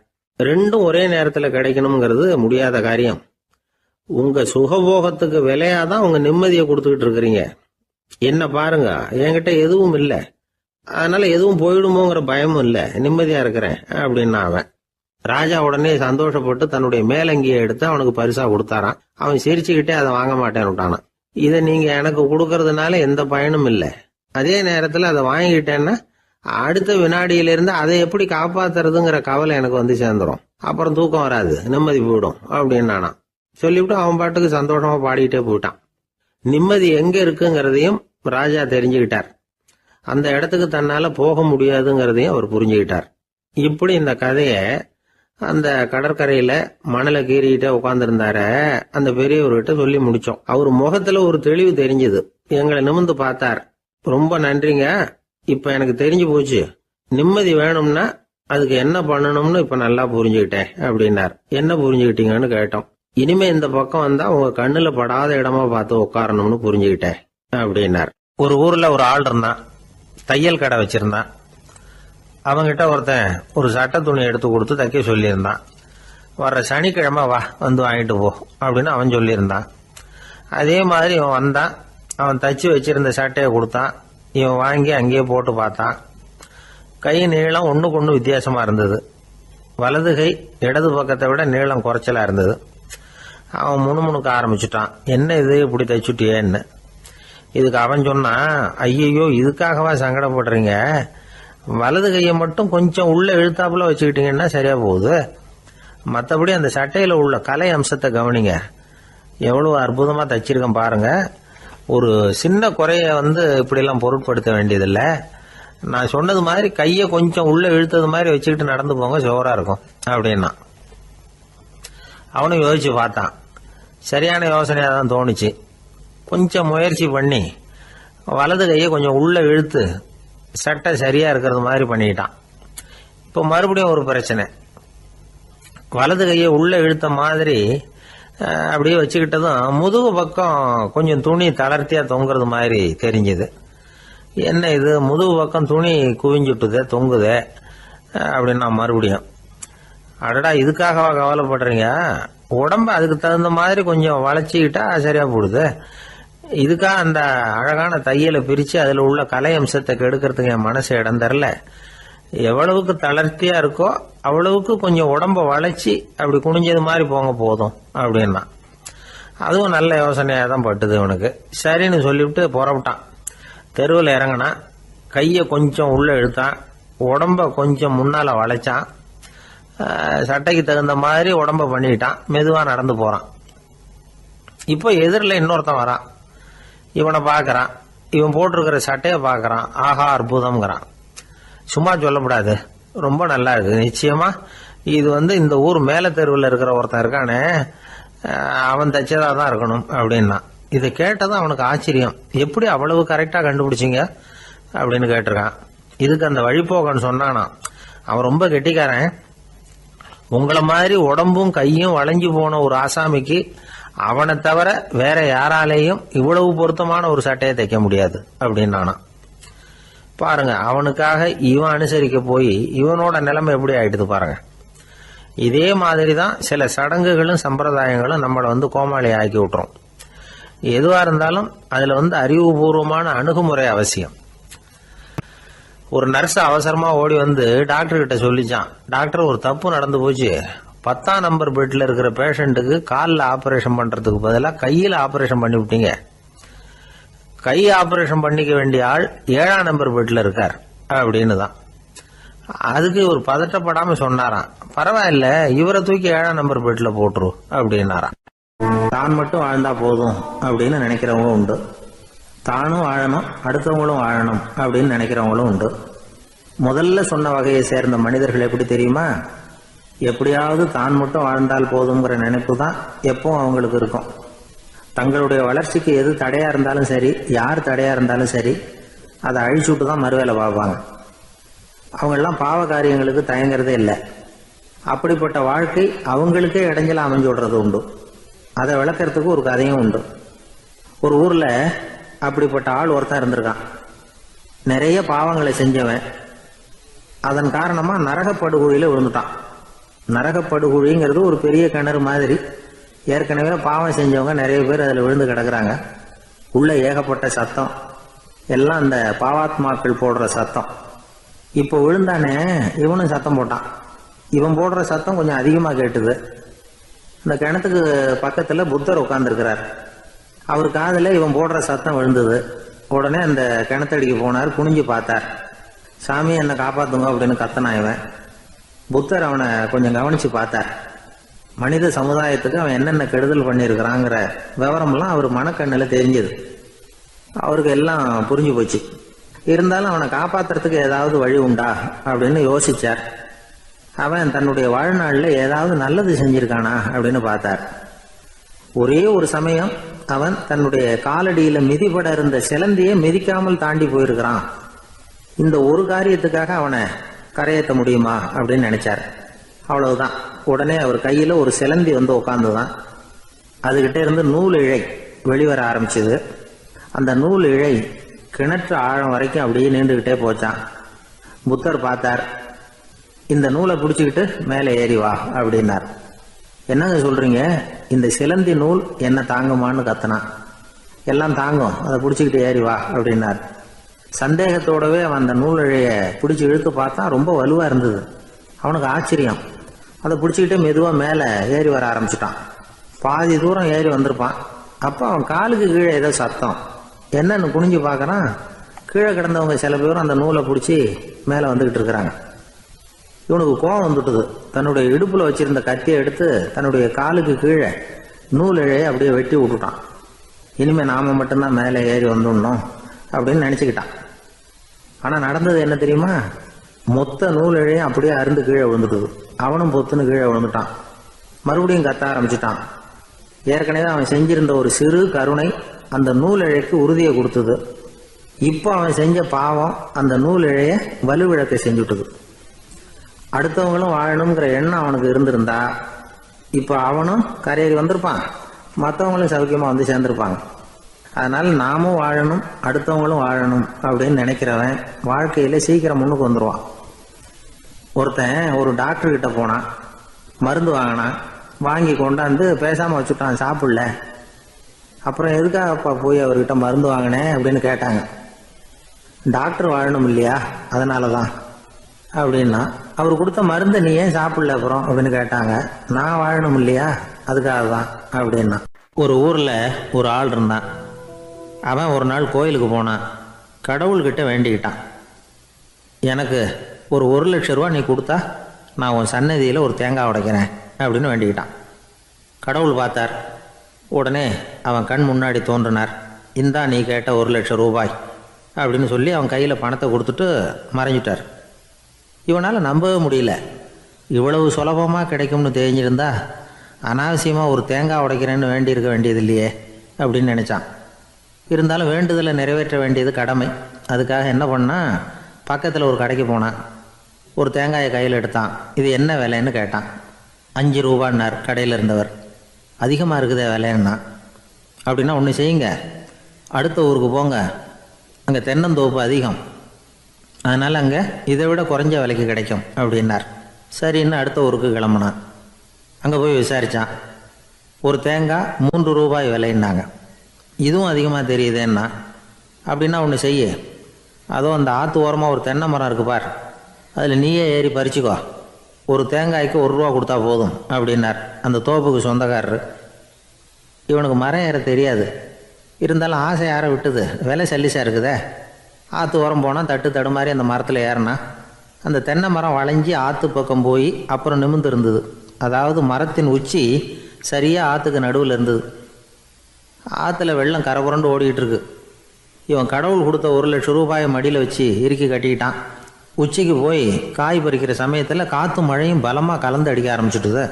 ரெண்டும் ஒரே நேரத்துல கிடைக்கணுங்கிறது முடியாத காரியம். உங்க சுகபோகத்துக்கு விலையாதான் உங்க நிம்மதியை கொடுத்துக்கிட்டு இருக்கிறீங்க. என்ன பாருங்க, என்கிட்ட எதுவும் இல்லை, அதனால எதுவும் போயிடுமோங்கிற பயமும் இல்ல, நிம்மதியா இருக்கிறேன் அப்படின்னா அவன். ராஜா உடனே சந்தோஷப்பட்டு தன்னுடைய மேலங்கியை எடுத்து அவனுக்கு பரிசா கொடுத்தாராம். அவன் சிரிச்சுக்கிட்டே அதை வாங்க மாட்டேன்னு விட்டானான். இதை நீங்க எனக்கு கொடுக்கறதுனால எந்த பயனும் இல்லை, அதே நேரத்துல அதை வாங்கிட்டேன்னா அடுத்த வினாடியிலிருந்து அதை எப்படி காப்பாத்துறதுங்கிற கவலை எனக்கு வந்து சேர்ந்துடும், அப்புறம் தூக்கம் வராது, நிம்மதி போயிடும் அப்படின்னானா. சொல்லிவிட்டு அவன் பாட்டுக்கு சந்தோஷமா பாடிக்கிட்டே போயிட்டான். நிம்மதி எங்க இருக்குங்கிறதையும் ராஜா தெரிஞ்சுக்கிட்டார். அந்த இடத்துக்கு தன்னால போக முடியாதுங்கிறதையும் அவர் புரிஞ்சுக்கிட்டார். இப்படி இந்த கதைய அந்த கடற்கரையில மணலை கீறிக்கிட்டே உட்கார்ந்துருந்தார அந்த பெரியவர்கிட்ட சொல்லி முடிச்சோம். அவர் முகத்துல ஒரு தெளிவு தெரிஞ்சது. எங்களை நிமிர்ந்து பார்த்தார். ரொம்ப நன்றிங்க, இப்ப எனக்கு தெரிஞ்சு போச்சு, நிம்மதி வேணும்னா அதுக்கு என்ன பண்ணணும்னு இப்ப நல்லா புரிஞ்சுக்கிட்டேன் அப்படின்னார். என்ன புரிஞ்சுக்கிட்டீங்கன்னு கேட்டோம். இனிமே இந்த பக்கம் வந்தா உங்க கண்ணுல படாத இடமா பார்த்து உட்காரணும்னு புரிஞ்சுக்கிட்டேன் அப்படின்னார். ஒரு ஊர்ல ஒரு ஆள் இருந்தான், தையல் கடை வச்சிருந்தான். அவங்கிட்ட ஒருத்தன் ஒரு சட்டை துணி எடுத்து கொடுத்து தைக்க சொல்லியிருந்தான். வர்ற சனிக்கிழமை வா, வந்து வாங்கிட்டு போ அப்படின்னு அவன் சொல்லியிருந்தான். அதே மாதிரி இவன் வந்தான். அவன் தச்சு வச்சிருந்த சட்டையை கொடுத்தான். இவன் வாங்கி அங்கேயே போட்டு பார்த்தான். கை நீளம் ஒண்ணுக்கு ஒண்ணு வித்தியாசமா இருந்தது. வலது கை இடது பக்கத்தை விட நீளம் குறைச்சலா இருந்தது. அவன் முணுமுணுக்க ஆரம்பிச்சுட்டான், என்ன இது இப்படி தைச்சுட்டியேன்னு. இதுக்கு அவன் சொன்னான், ஐயையோ இதுக்காகவா சங்கடப்படுறீங்க, வலது கையை மட்டும் கொஞ்சம் உள்ள இழுத்தாப்புல வச்சுக்கிட்டீங்கன்னா சரியா போகுது, மற்றபடி அந்த சட்டையில உள்ள கலை அம்சத்தை கவனிங்க, எவ்வளவு அற்புதமா தச்சிருக்கேன் பாருங்க, ஒரு சின்ன குறைய இப்படிலாம் பொருட்படுத்த வேண்டியதில்லை, நான் சொன்னது மாதிரி கையை கொஞ்சம் உள்ள இழுத்தது மாதிரி வச்சுக்கிட்டு நடந்து போங்க, ஜோரா இருக்கும் அப்படின்னா. அவனும் யோசிச்சு பார்த்தான். சரியான யோசனையா தான் தோணுச்சு. கொஞ்சம் முயற்சி பண்ணி வலது கையை கொஞ்சம் உள்ள இழுத்து சட்டை சரியா இருக்கிறது மாதிரி பண்ணிட்டான். இப்போ மறுபடியும் ஒரு பிரச்சனை. வலது கையை உள்ள இழுத்த மாதிரி அப்படியே வச்சுக்கிட்டதும் முதுகு பக்கம் கொஞ்சம் துணி தளர்த்தியா தொங்குறது மாதிரி தெரிஞ்சது. என்ன இது, முதுகு பக்கம் துணி குவிஞ்சுட்டுதே, தொங்குதே அப்படின்னா மறுபடியும், அடடா இதுக்காகவா கவலைப்படுறீங்க, உடம்ப அதுக்கு தகுந்த மாதிரி கொஞ்சம் வளைச்சிக்கிட்டா சரியா போடுது, இதுக்காக அந்த அழகான தையலை பிரிச்சு அதுல உள்ள கலை அம்சத்தை கெடுக்கிறதுக்கு என் மனசு இடம் தரல, எவ்வளவுக்கு தளர்த்தியா இருக்கோ அவ்வளவுக்கு கொஞ்சம் உடம்ப வளைச்சி அப்படி குனிஞ்சது மாதிரி போங்க போதும் அப்படின்னா. அதுவும் நல்ல யோசனையா தான் பட்டுது இவனுக்கு. சரின்னு சொல்லிவிட்டு புறப்பட்டான். தெருவில் இறங்கினான். கையை கொஞ்சம் உள்ள இழுத்தான், உடம்ப கொஞ்சம் முன்னால வளைச்சான், சட்டைக்கு தகுந்த மாதிரி உடம்ப பண்ணிக்கிட்டான், மெதுவா நடந்து போறான். இப்போ எதிரில் இன்னொருத்தன் வரான். இவனை பாக்குறான், இவன் போட்டிருக்கிற சட்டையை பாக்குறான். ஆஹா அற்புதம்ங்கிறான். சும்மா சொல்லக்கூடாது, ரொம்ப நல்லா இருக்கு, நிச்சயமா இது இந்த ஊர் மேல தெருவில் இருக்கிற ஒருத்தன் இருக்கானே அவன் தைச்சதா தான் இருக்கணும் அப்படின்னா. இதை கேட்டதான் அவனுக்கு ஆச்சரியம். எப்படி அவ்வளவு கரெக்டா கண்டுபிடிச்சிங்க அப்படின்னு கேட்டிருக்கான். இதுக்கு அந்த வழிபோகன்னு சொன்னானா, அவன் ரொம்ப கெட்டிக்காரன், உங்களை மாதிரி உடம்பும் கையும் வளைஞ்சு போன ஒரு ஆசாமிக்கு அவனை தவிர வேற யாராலேயும் இவ்வளவு பொருத்தமான ஒரு சட்டையை தைக்க முடியாது அப்படின்னானா. பாருங்க, அவனுக்காக இவன் அனுசரிக்க போய் இவனோட நிலைமை எப்படி ஆயிடுது பாருங்க. இதே மாதிரிதான் சில சடங்குகளும் சம்பிரதாயங்களும் நம்மளை கோமாளி ஆக்கி விட்டுரும். எதுவா இருந்தாலும் அதுல அறிவுபூர்வமான அணுகுமுறை அவசியம். ஒரு நர்ஸ் அவசரமா ஓடி டாக்டர் கிட்ட சொல்லிச்சான், டாக்டர் ஒரு தப்பு நடந்து போச்சு, 10ஆம் நம்பர் பெட்ல இருக்கிற பேஷண்ட்டுக்கு காலில் ஆபரேஷன் பண்றதுக்கு பதிலாக கையில் ஆபரேஷன் பண்ணி விட்டீங்க, கை ஆபரேஷன் பண்ணிக்க வேண்டிய ஆள் 7ஆம் நம்பர் பெட்ல இருக்கார் அப்படின்னு தான். அதுக்கு இவர் பதட்டப்படாம சொன்னாராம், பரவாயில்ல, இவரை தூக்கி 7ஆம் நம்பர் பெட்ல போட்டுரு அப்படின்னாராம். தான் மட்டும் வாழ்ந்தா போதும் அப்படின்னு நினைக்கிறவங்க உண்டு, தானும் வாழணும் அடுத்தவங்களும் வாழணும் அப்படின்னு நினைக்கிறவங்களும் உண்டு. முதல்ல சொன்ன வகையை சேர்ந்த மனிதர்கள் எப்படி தெரியுமா? எப்படியாவது தான் மட்டும் வாழ்ந்தால் போதுங்கிற நினைப்பு தான் எப்பவும் அவங்களுக்கு இருக்கும். தங்களுடைய வளர்ச்சிக்கு எது தடையா இருந்தாலும் சரி, யார் தடையா இருந்தாலும் சரி, அதை அழிச்சுட்டு தான் மறுவேலை பார்ப்பாங்க. அவங்கெல்லாம் பாவ காரியங்களுக்கு தயங்குறதே இல்லை. அப்படிப்பட்ட வாழ்க்கை அவங்களுக்கே இடைஞ்சல அமைஞ்சு விடுறது உண்டு. அதை விளக்கறதுக்கு ஒரு கதையும் உண்டு. ஒரு ஊர்ல அப்படிப்பட்ட ஆள் ஒருத்தன் இருந்திருக்கான். நிறைய பாவங்களை செஞ்சவன். அதன் காரணமா நரகப்படுகொழியில விழுந்துட்டான். நரகப்படுகொழிங்கிறது ஒரு பெரிய கிணறு மாதிரி. ஏற்கனவே பாவம் செஞ்சவங்க நிறைய பேர் அதில் விழுந்து கிடக்குறாங்க. உள்ள ஏகப்பட்ட சத்தம், எல்லாம் அந்த பாவாத்மாக்கள் போடுற சத்தம். இப்போ விழுந்தானே, இவனும் சத்தம் போட்டான். இவன் போடுற சத்தம் கொஞ்சம் அதிகமாக கேட்டுது. இந்த கிணத்துக்கு பக்கத்தில் புத்தர் உட்கார்ந்துருக்கிறார். அவர் காதில் இவன் போடுற சத்தம் விழுந்தது. உடனே அந்த கிணத்தடிக்கு போனார், குனிஞ்சு பார்த்தார். சாமி என்னை காப்பாத்துங்க அப்படின்னு கத்தனான் இவன். புத்தர் அவனை கொஞ்சம் கவனிச்சு பார்த்தார். மனித சமுதாயத்துக்கு அவன் என்னென்ன கெடுதல் பண்ணியிருக்கிறாங்கிற விவரமெல்லாம் அவர் மனக்கண்ணில் தெரிஞ்சது. அவருக்கு எல்லாம் புரிஞ்சு போச்சு. இருந்தாலும் அவனை காப்பாத்துறதுக்கு ஏதாவது வழி உண்டா அப்படின்னு யோசிச்சார். அவன் தன்னுடைய வாழ்நாளில் ஏதாவது நல்லது செஞ்சிருக்கானா அப்படின்னு பார்த்தார். ஒரே ஒரு சமயம் அவன் தன்னுடைய காலடியில மிதிபட இருந்த சிலந்தியை மிதிக்காமல் தாண்டி போயிருக்கிறான். இந்த ஒரு காரியத்துக்காக அவனை கரையேற்ற முடியுமா அப்படின்னு நினைச்சார். அவ்வளவுதான். உடனே அவர் கையில ஒரு சிலந்தி வந்து உட்கார்ந்துதான். அதுகிட்ட இருந்து நூல் இழை வெளிவர ஆரம்பிச்சது. அந்த நூல் இழை கிணற்று ஆழம் வரைக்கும் அப்படியே நீண்டுகிட்டே போச்சான். புத்தர் பார்த்தார். இந்த நூலை பிடிச்சிக்கிட்டு மேலே ஏறி வா அப்படின்னார். என்னங்க சொல்றீங்க, இந்த சிலந்தி நூல் என்ன தாங்குமான்னு கத்தினான். எல்லாம் தாங்கும், அதை பிடிச்சிக்கிட்டு ஏறி வா அப்படின்னார். சந்தேகத்தோடவே அவன் அந்த நூல் இழைய பிடிச்சி இழுத்து பார்த்தா ரொம்ப வலுவா இருந்தது. அவனுக்கு ஆச்சரியம். அதை பிடிச்சிக்கிட்டே மெதுவாக மேலே ஏறி வர ஆரம்பிச்சிட்டான். பாதி தூரம் ஏறி வந்திருப்பான். அப்போ அவன் காலுக்கு கீழே ஏதோ சத்தம். என்னன்னு குனிஞ்சு பார்க்கறான். கீழே கிடந்தவங்க சில பேரும் அந்த நூலை பிடிச்சி மேலே வந்துக்கிட்டு இருக்கிறாங்க. இவனுக்கு கோபம் வந்துட்டுது. தன்னுடைய இடுப்புல வச்சிருந்த கத்தியை எடுத்து தன்னுடைய காலுக்கு கீழே நூல் இழையை அப்படியே வெட்டி விட்டுட்டான். இனிமே நாம மட்டும்தான் மேலே ஏறி வந்துடணும் அப்படின்னு நினைச்சுக்கிட்டான். ஆனா நடந்தது என்ன தெரியுமா? மொத்த நூல் இழையும் அப்படியே அருந்து கீழே விழுந்துட்டுது. அவனும் பொத்துன்னு கீழே விழுந்துட்டான். மறுபடியும் கத்த ஆரம்பிச்சுட்டான். ஏற்கனவே அவன் செஞ்சிருந்த ஒரு சிறு கருணை அந்த நூல் இழைக்கு உறுதியை கொடுத்தது. இப்போ அவன் செஞ்ச பாவம் அந்த நூல் இழைய வலுவிழக்க செஞ்சுட்டுது. அடுத்தவங்களும் வாழணுங்கிற எண்ணம் அவனுக்கு இருந்திருந்தா இப்போ அவனும் கரையேறி வந்திருப்பான், மற்றவங்களும் சௌக்கியமா வந்து சேர்ந்திருப்பாங்க. அதனால நாமும் வாழணும் அடுத்தவங்களும் வாழணும் அப்படின்னு நினைக்கிறவன் வாழ்க்கையில சீக்கிரம் முன்னுக்கு வந்துடுவான். ஒருத்தன் ஒரு டாக்டர் கிட்ட போனான், மருந்து வாங்கினான். வாங்கி கொண்டாந்து பேசாம வச்சுட்டான், சாப்பிடல. அப்புறம் எதுக்காகப்பா போய் அவர்கிட்ட மருந்து வாங்கினேன் அப்படின்னு கேட்டாங்க. டாக்டர் வாழணும் இல்லையா, அதனாலதான் அப்படின்னா. அவர் கொடுத்த மருந்தை நீ ஏன் சாப்பிடல அப்புறம் அப்படின்னு கேட்டாங்க. நான் வாழணும் இல்லையா, அதுக்காக தான் அப்படின்னா. ஒரு ஊர்ல ஒரு ஆள் இருந்தான். அவன் ஒரு நாள் கோயிலுக்கு போனான். கடவுள்கிட்ட வேண்டிக்கிட்டான், எனக்கு ஒரு 1,00,000 ரூபா நீ கொடுத்தா நான் உன் சன்னதியில் ஒரு தேங்காய் உடைக்கிறேன் அப்படின்னு வேண்டிக்கிட்டான். கடவுள் பார்த்தார். உடனே அவன் கண் முன்னாடி தோன்றினார். இந்தா நீ கேட்ட 1,00,000 ரூபாய் அப்படின்னு சொல்லி அவன் கையில் பணத்தை கொடுத்துட்டு மறைஞ்சிட்டார். இவனால் நம்பவே முடியல. இவ்வளவு சுலபமாக கிடைக்கும்னு தெரிஞ்சிருந்தா அனாவசியமாக ஒரு தேங்காய் உடைக்கிறேன்னு வேண்டியிருக்க வேண்டியது இல்லையே அப்படின்னு நினச்சான். இருந்தாலும் வேண்டுதலை நிறைவேற்ற வேண்டியது கடமை. அதுக்காக என்ன பண்ணான், பக்கத்தில் ஒரு கடைக்கு போனான். ஒரு தேங்காயை கையில் எடுத்தான். இது என்ன விலைன்னு கேட்டான். 5 ரூபான்னார் கடையில் இருந்தவர். அதிகமாக இருக்குதே விலைன்னா. அப்படின்னா ஒன்று செய்யுங்க, அடுத்த ஊருக்கு போங்க, அங்கே தென்னந்தோப்பு அதிகம், அதனால் அங்கே இதை விட குறைஞ்ச விலைக்கு கிடைக்கும் அப்படின்னார். சரின்னு அடுத்த ஊருக்கு கிளம்புனான். அங்கே போய் விசாரித்தான். ஒரு தேங்காய் 3 ரூபாய் விலைன்னாங்க. இதுவும் அதிகமாக தெரியுதேன்னா. அப்படின்னா ஒன்று செய்ய, அதோ அந்த ஆற்று ஓரமாக ஒரு தென்னை மரம் இருக்கு பார், அதில் நீயே ஏறி பறிச்சுக்கோ, ஒரு தேங்காய்க்கு 1 ரூபா கொடுத்தா போதும் அப்படின்னார் அந்த தோப்புக்கு சொந்தக்காரரு. இவனுக்கு மரம் ஏற தெரியாது. இருந்தாலும் ஆசை யாரை விட்டுது, விலை சல்லிசாக இருக்குதே. ஆற்று ஓரம் போனால் தட்டு தடுமாறி அந்த மரத்தில் ஏறினா அந்த தென்னை மரம் வளைஞ்சி ஆற்று பக்கம் போய் அப்புறம் நிமிர்ந்து இருந்தது. அதாவது மரத்தின் உச்சி சரியாக ஆற்றுக்கு நடுவில் இருந்தது. ஆற்றுல வெள்ளம் கரைபுரண்டு ஓடிக்கிட்டு இருக்கு. இவன் கடவுள் கொடுத்த 1,00,000 ரூபாயை மடியில் வச்சு இறுக்கி கட்டிக்கிட்டான். உச்சிக்கு போய் காய் பறிக்கிற சமயத்தில் காற்று மழையும் பலமாக கலந்து அடிக்க ஆரம்பிச்சுட்டுது.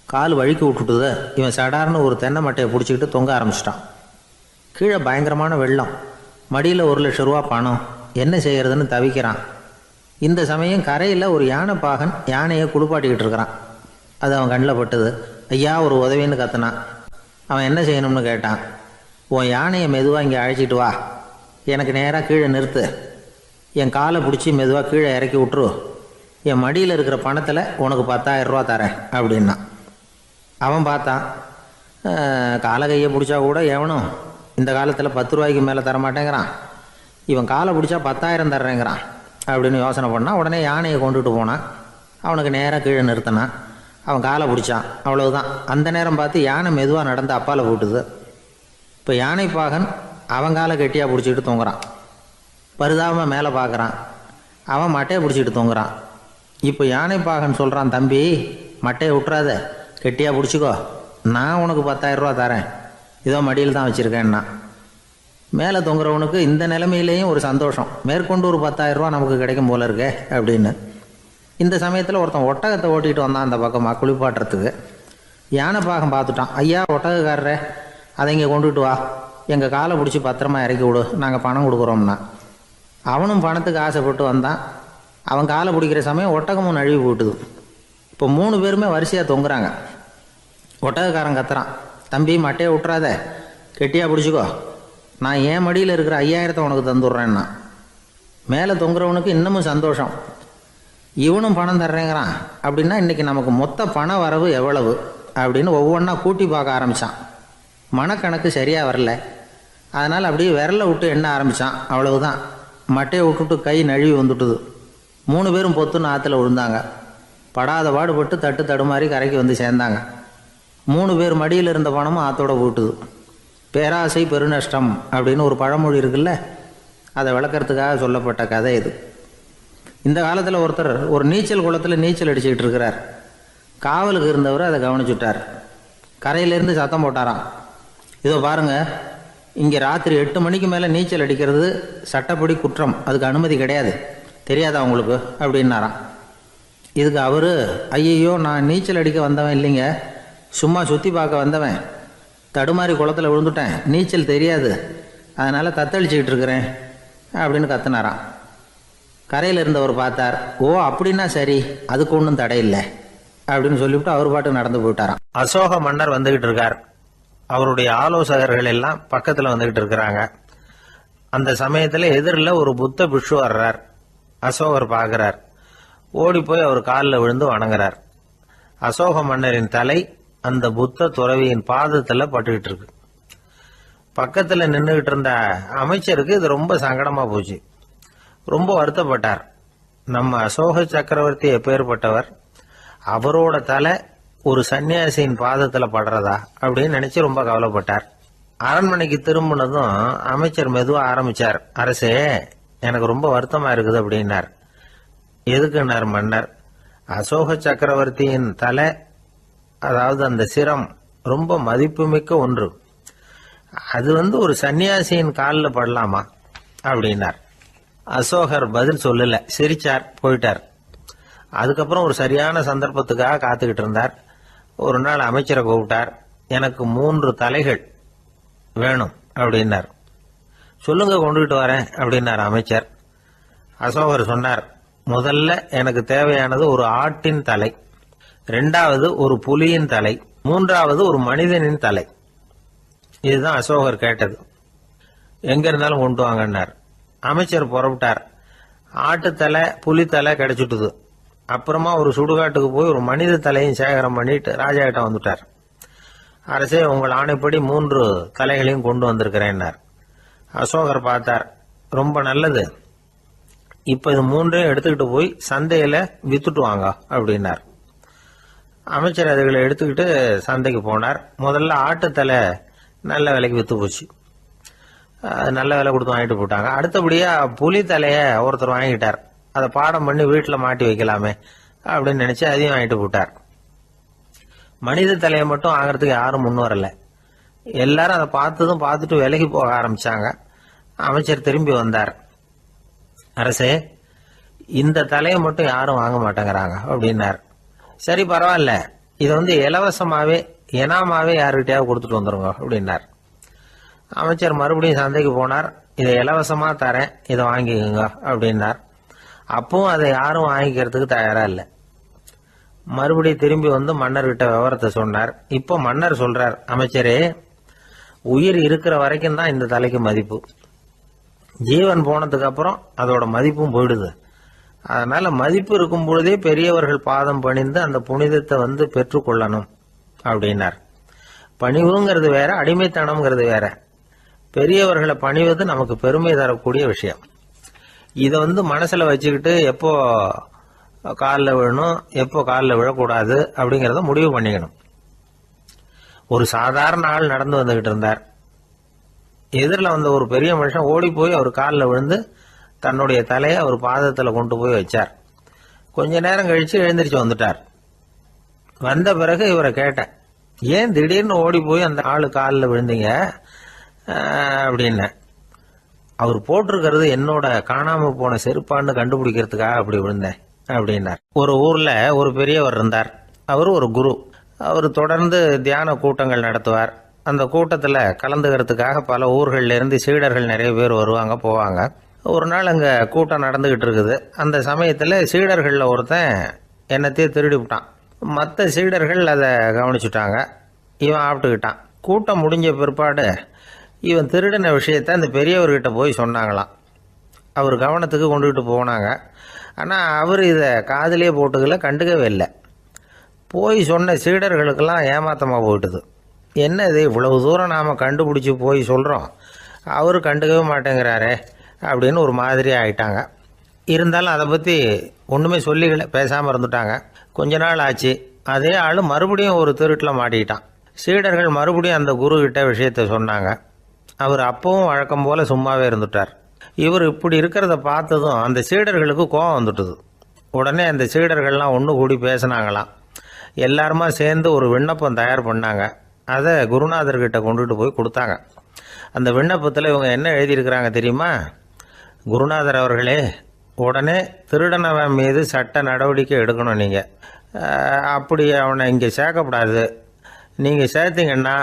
கால் வழுக்கி விட்டுட்டுது. இவன் சடார்னு ஒரு தென்னை மட்டையை பிடிச்சிக்கிட்டு தொங்க ஆரம்பிச்சிட்டான். கீழே பயங்கரமான வெள்ளம். மடியில் 1,00,000 ரூபா பணம். என்ன செய்கிறதுன்னு தவிக்கிறான். இந்த சமயம் கரையில் ஒரு யானை பாகன் யானையை குளிப்பாட்டிக்கிட்டு இருக்கிறான். அது அவன் கண்ணில் பட்டுது. ஐயா ஒரு உதவின்னு கத்துனான். அவன் என்ன செய்யணும்னு கேட்டான். உன் யானையை மெதுவாக இங்கே அழைச்சிட்டு வா, எனக்கு நேராக கீழே நிறுத்து, என் காலை பிடிச்சி மெதுவாக கீழே இறக்கி விட்ரு, என் மடியில் இருக்கிற பணத்தில் உனக்கு 10,000 ரூபா தரேன் அப்படின்னா. அவன் பார்த்தான். காலை கையை பிடிச்சா கூட எவனும் இந்த காலத்தில் 10 ரூபாய்க்கு மேலே தரமாட்டேங்கிறான். இவன் காலை பிடிச்சா 10,000 தர்றேங்கிறான் அப்படின்னு யோசனை பண்ணான். உடனே யானையை கொண்டுட்டு போனான். அவனுக்கு நேராக கீழே நிறுத்தினான். அவன் காலை பிடிச்சான். அவ்வளவுதான். அந்த நேரம் பார்த்து யானை மெதுவாக நடந்து அப்பால் போட்டுது. இப்போ யானை பாகன் அவன் காலை கெட்டியாக பிடிச்சிக்கிட்டு தூங்குறான். பரிதாபமாக மேலே பார்க்குறான். அவன் மட்டையை பிடிச்சிக்கிட்டு தூங்குறான். இப்போ யானை பாகன் சொல்கிறான், தம்பி மட்டையை விட்டுறாத, கெட்டியாக பிடிச்சிக்கோ, நான் உனக்கு 10,000 ரூபா தரேன், இதோ மடியில் தான் வச்சுருக்கேன்னா. மேலே தொங்குறவனுக்கு இந்த நிலைமையிலேயும் ஒரு சந்தோஷம், மேற்கொண்டு ஒரு 10,000 ரூபா நமக்கு கிடைக்கும் போல இருக்கே அப்படின்னு. இந்த சமயத்தில் ஒருத்தன் ஒட்டகத்தை ஓட்டிகிட்டு வந்தான் அந்த பக்கமாக குளிப்பாட்டுறதுக்கு. யானை பாகம் பார்த்துட்டான். ஐயா ஒட்டகக்காரரே, அதை இங்கே கொண்டுட்டு வா, எங்கள் காலை பிடிச்சி பத்திரமா இறக்கி விடு, நாங்கள் பணம் கொடுக்குறோம்னா. அவனும் பணத்துக்கு ஆசைப்பட்டு வந்தான். அவன் காலை பிடிக்கிற சமயம் ஒட்டகமும் நழுவி போட்டுது. இப்போ 3 பேருமே வரிசையாக தொங்குறாங்க. ஒட்டகக்காரன் கத்துறான், தம்பி மட்டையை விட்டுறாத, கெட்டியாக பிடிச்சிக்கோ, நான் என் மடியில் இருக்கிற 5,000 உனக்கு தந்துடுறேன்னா. மேலே தொங்குறவனுக்கு இன்னமும் சந்தோஷம், இவனும் பணம் தர்றேங்கிறான் அப்படின்னா இன்றைக்கி நமக்கு மொத்த பண வரவு எவ்வளவு அப்படின்னு ஒவ்வொன்றா கூட்டி பார்க்க ஆரம்பித்தான். மனக்கணக்கு சரியாக வரல. அதனால் அப்படியே விரலை விட்டு எண்ண ஆரம்பித்தான். அவ்வளவுதான். மட்டையை விட்டுட்டு கை நழுவி வந்துட்டுது. 3 பேரும் பொத்துன்னு ஆற்றுல விழுந்தாங்க. படாத பாடுபட்டு தட்டு தடுமாறி கரைக்கு வந்து சேர்ந்தாங்க. 3 பேர் மடியில் இருந்த பணமும் ஆற்றோட போட்டுது. பேராசை பெருநஷ்டம் அப்படின்னு ஒரு பழமொழி இருக்குல்ல, அதை விளக்கறதுக்காக சொல்லப்பட்ட கதை இது. இந்த காலத்தில் ஒருத்தர் ஒரு நீச்சல் குளத்தில் நீச்சல் அடிச்சுக்கிட்டு இருக்கிறார். காவலுக்கு இருந்தவர் அதை கவனிச்சுட்டார். கரையிலேருந்து சத்தம் போட்டாராம், இதோ பாருங்க, இங்கே ராத்திரி 8 மணிக்கு மேலே நீச்சல் அடிக்கிறது சட்டப்படி குற்றம், அதுக்கு அனுமதி கிடையாது, தெரியாதா உங்களுக்கு அப்படின்னாராம். இதுக்கு அவர், ஐயையோ நான் நீச்சல் அடிக்க வந்தவன் இல்லைங்க, சும்மா சுற்றி பார்க்க வந்தவன், தடுமாறி குளத்தில் விழுந்துட்டேன், நீச்சல் தெரியாது, அதனால் தத்தளிச்சுக்கிட்டு இருக்கிறேன் அப்படின்னு கத்துனாராம். கரையில் இருந்தவர் பார்த்தார். ஓ அப்படின்னா சரி, அதுக்கு ஒன்றும் தடை இல்லை அப்படின்னு சொல்லிவிட்டு அவர் பாட்டுக்கு நடந்து போயிட்டாராம். அசோக மன்னர் வந்துகிட்டு இருக்கார். அவருடைய ஆலோசகர்கள் எல்லாம் பக்கத்தில் வந்துகிட்டு இருக்கிறாங்க. அந்த சமயத்தில் எதிரில் ஒரு புத்த பிக்ஷு வர்றார். அசோகர் பார்க்கிறார். ஓடி போய் அவர் காலில் விழுந்து வணங்குறார். அசோக மன்னரின் தலை அந்த புத்த துறவியின் பாதத்தில் பட்டுக்கிட்டு இருக்கு. பக்கத்தில் நின்றுகிட்டு இருந்த அமைச்சருக்கு இது ரொம்ப சங்கடமா போச்சு. ரொம்ப வருத்தப்பட்டார். நம்ம அசோக சக்கரவர்த்தி எப்பேற்பட்டவர், அவரோட தலை ஒரு சன்னியாசியின் பாதத்தில் படுறதா அப்படின்னு நினைச்சு ரொம்ப கவலைப்பட்டார். அரண்மனைக்கு திரும்பினதும் அமைச்சர் மெதுவாக ஆரம்பிச்சார். அரசே, எனக்கு ரொம்ப வருத்தமா இருக்குது அப்படின்னார். எதுக்குன்னார் மன்னர். அசோக சக்கரவர்த்தியின் தலை, அதாவது அந்த சிரம், ரொம்ப மதிப்புமிக்க ஒன்று, அது ஒரு சன்னியாசியின் காலில் படலாமா அப்படின்னார். அசோகர் பதில் சொல்லல, சிரிச்சார், போயிட்டார். அதுக்கப்புறம் ஒரு சரியான சந்தர்ப்பத்துக்காக காத்துக்கிட்டு இருந்தார். ஒரு நாள் அமைச்சரை கூப்பிட்டார். எனக்கு 3 தலைகள் வேணும் அப்படின்னார். சொல்லுங்க, கொண்டுகிட்டு வரேன் அப்படின்னார் அமைச்சர். அசோகர் சொன்னார், முதல்ல எனக்கு தேவையானது ஒரு ஆட்டின் தலை, 2வது ஒரு புலியின் தலை, 3வது ஒரு மனிதனின் தலை. இதுதான் அசோகர் கேட்டது. எங்க இருந்தாலும் கொண்டு வாங்கன்னார். அமைச்சர் புறப்பட்டார். ஆட்டுத்தலை புலித்தலை கிடைச்சிட்டுது. அப்புறமா ஒரு சுடுகாட்டுக்கு போய் ஒரு மனித தலையும் சேகரம் பண்ணிட்டு ராஜா கிட்ட வந்துட்டார். அரசே, உங்கள் ஆணைப்படி 3 தலைகளையும் கொண்டு வந்திருக்கிறேன்னார். அசோகர் பார்த்தார். ரொம்ப நல்லது, இப்ப இது 3ஐயும் எடுத்துக்கிட்டு போய் சந்தையில வித்துட்டு வாங்க அப்படின்னார். அமைச்சர் அதுகளை எடுத்துக்கிட்டு சந்தைக்கு போனார். முதல்ல ஆட்டுத்தலை நல்ல விலைக்கு வித்து போச்சு. நல்ல விலை கொடுத்து வாங்கிட்டு போட்டாங்க. அடுத்தபடியா புலி தலைய ஒருத்தர் வாங்கிட்டார். அதை பாடம் பண்ணி வீட்டில் மாட்டி வைக்கலாமே அப்படின்னு நினைச்சு அதையும் வாங்கிட்டு போட்டார். மனித தலையை மட்டும் வாங்கறதுக்கு யாரும் முன் வரல. எல்லாரும் அதை பார்த்துட்டு விலகி போக ஆரம்பிச்சாங்க. அமைச்சர் திரும்பி வந்தார். அரசே, இந்த தலையை மட்டும் யாரும் வாங்க மாட்டேங்கிறாங்க அப்படின்னார். சரி, பரவாயில்ல, இதை இலவசமாவே எனாமாவே யாருக்கிட்டையாவது கொடுத்துட்டு வந்துருங்க அப்படின்னார். அமைச்சர் மறுபடியும் சந்தைக்கு போனார். இதை இலவசமா தரேன், இதை வாங்கிக்கோங்க அப்படின்னார். அப்பவும் அதை யாரும் வாங்கிக்கிறதுக்கு தயாரா இல்லை. மறுபடியும் திரும்பி வந்து மன்னர்கிட்ட விவரத்தை சொன்னார். இப்போ மன்னர் சொல்றார், அமைச்சரே, உயிர் இருக்கிற வரைக்கும் தான் இந்த தலைக்கு மதிப்பு. ஜீவன் போனதுக்கு அப்புறம் அதோட மதிப்பும் போயிடுது. அதனால மதிப்பு இருக்கும் பொழுதே பெரியவர்கள் பாதம் பணிந்து அந்த புனிதத்தை பெற்றுக்கொள்ளணும் அப்படின்னார். பணிவுங்கிறது வேற, அடிமைத்தனம்ங்கிறது வேற. பெரியவர்களை பணிவது நமக்கு பெருமை தரக்கூடிய விஷயம். இதை மனசுல வச்சுக்கிட்டு எப்போ காலில் விழணும், எப்போ காலில் விழக்கூடாது அப்படிங்கிறத முடிவு பண்ணிக்கணும். ஒரு சாதாரண ஆள் நடந்து வந்துகிட்டு இருந்தார். எதிரில் வந்த ஒரு பெரிய மனுஷன் ஓடி போய் அவர் காலில் விழுந்து தன்னுடைய தலையை அவர் பாதத்தில் கொண்டு போய் வச்சார். கொஞ்ச நேரம் கழிச்சு எழுந்திரிச்சு வந்துட்டார். வந்த பிறகு இவரை கேட்டேன், ஏன் திடீர்னு ஓடி போய் அந்த ஆளு காலில் விழுந்தீங்க அப்படின்னு. அவர் போட்டிருக்கிறது என்னோட காணாம போன செருப்பான்னு கண்டுபிடிக்கிறதுக்காக அப்படி விழுந்தேன் அப்படின்னார். ஒரு ஊர்ல ஒரு பெரியவர் இருந்தார். அவர் ஒரு குரு. அவர் தொடர்ந்து தியான கூட்டங்கள் நடத்துவார். அந்த கூட்டத்தில் கலந்துக்கிறதுக்காக பல ஊர்கள்ல இருந்து சீடர்கள் நிறைய பேர் வருவாங்க போவாங்க. ஒரு நாள் அங்கே கூட்டம் நடந்துகிட்டு இருக்குது. அந்த சமயத்தில் சீடர்களில் ஒருத்தன் என்னத்தையே திருடி விட்டான். மற்ற சீடர்கள் அதை கவனிச்சுட்டாங்க. இவன் ஆப்பிட்டுக்கிட்டான். கூட்டம் முடிஞ்ச பிற்பாடு இவன் திருடின விஷயத்த அந்த பெரியவர்கிட்ட போய் சொன்னாங்களாம். அவர் கவனத்துக்கு கொண்டுகிட்டு போனாங்க. ஆனால் அவர் இதை காதிலே போட்டுக்கல, கண்டுக்கவே இல்லை. போய் சொன்ன சீடர்களுக்கெல்லாம் ஏமாத்தமாக போயிட்டுது. என்ன இது, இவ்வளவு தூரம் நாம் கண்டுபிடிச்சி போய் சொல்கிறோம், அவர் கண்டுக்கவே மாட்டேங்கிறாரே அப்படின்னு ஒரு மாதிரி ஆயிட்டாங்க. இருந்தாலும் அதை பற்றி ஒன்றுமே சொல்லிக்கல, பேசாமல் இருந்துட்டாங்க. கொஞ்ச நாள் ஆச்சு. அதே ஆள் மறுபடியும் ஒரு திருட்டில் மாட்டிக்கிட்டான். சீடர்கள் மறுபடியும் அந்த குரு கிட்ட விஷயத்த சொன்னாங்க. அவர் அப்பவும் வழக்கம் போல சும்மாவே இருந்துட்டார். இவர் இப்படி இருக்கிறத பார்த்ததும் அந்த சீடர்களுக்கு கோபம் வந்துட்டுது. உடனே அந்த சீடர்கள்லாம் ஒன்று கூடி பேசினாங்களாம். எல்லாருமா சேர்ந்து ஒரு விண்ணப்பம் தயார் பண்ணாங்க. அதை குருநாதர்கிட்ட கொண்டுட்டு போய் கொடுத்தாங்க. அந்த விண்ணப்பத்தில் இவங்க என்ன எழுதியிருக்கிறாங்க தெரியுமா? குருநாதர் அவர்களே, உடனே திருடனவன் மீது சட்ட நடவடிக்கை எடுக்கணும். நீங்கள் அப்படி அவனை இங்கே சேர்க்கக்கூடாது. நீங்கள் சேர்த்தீங்கன்னா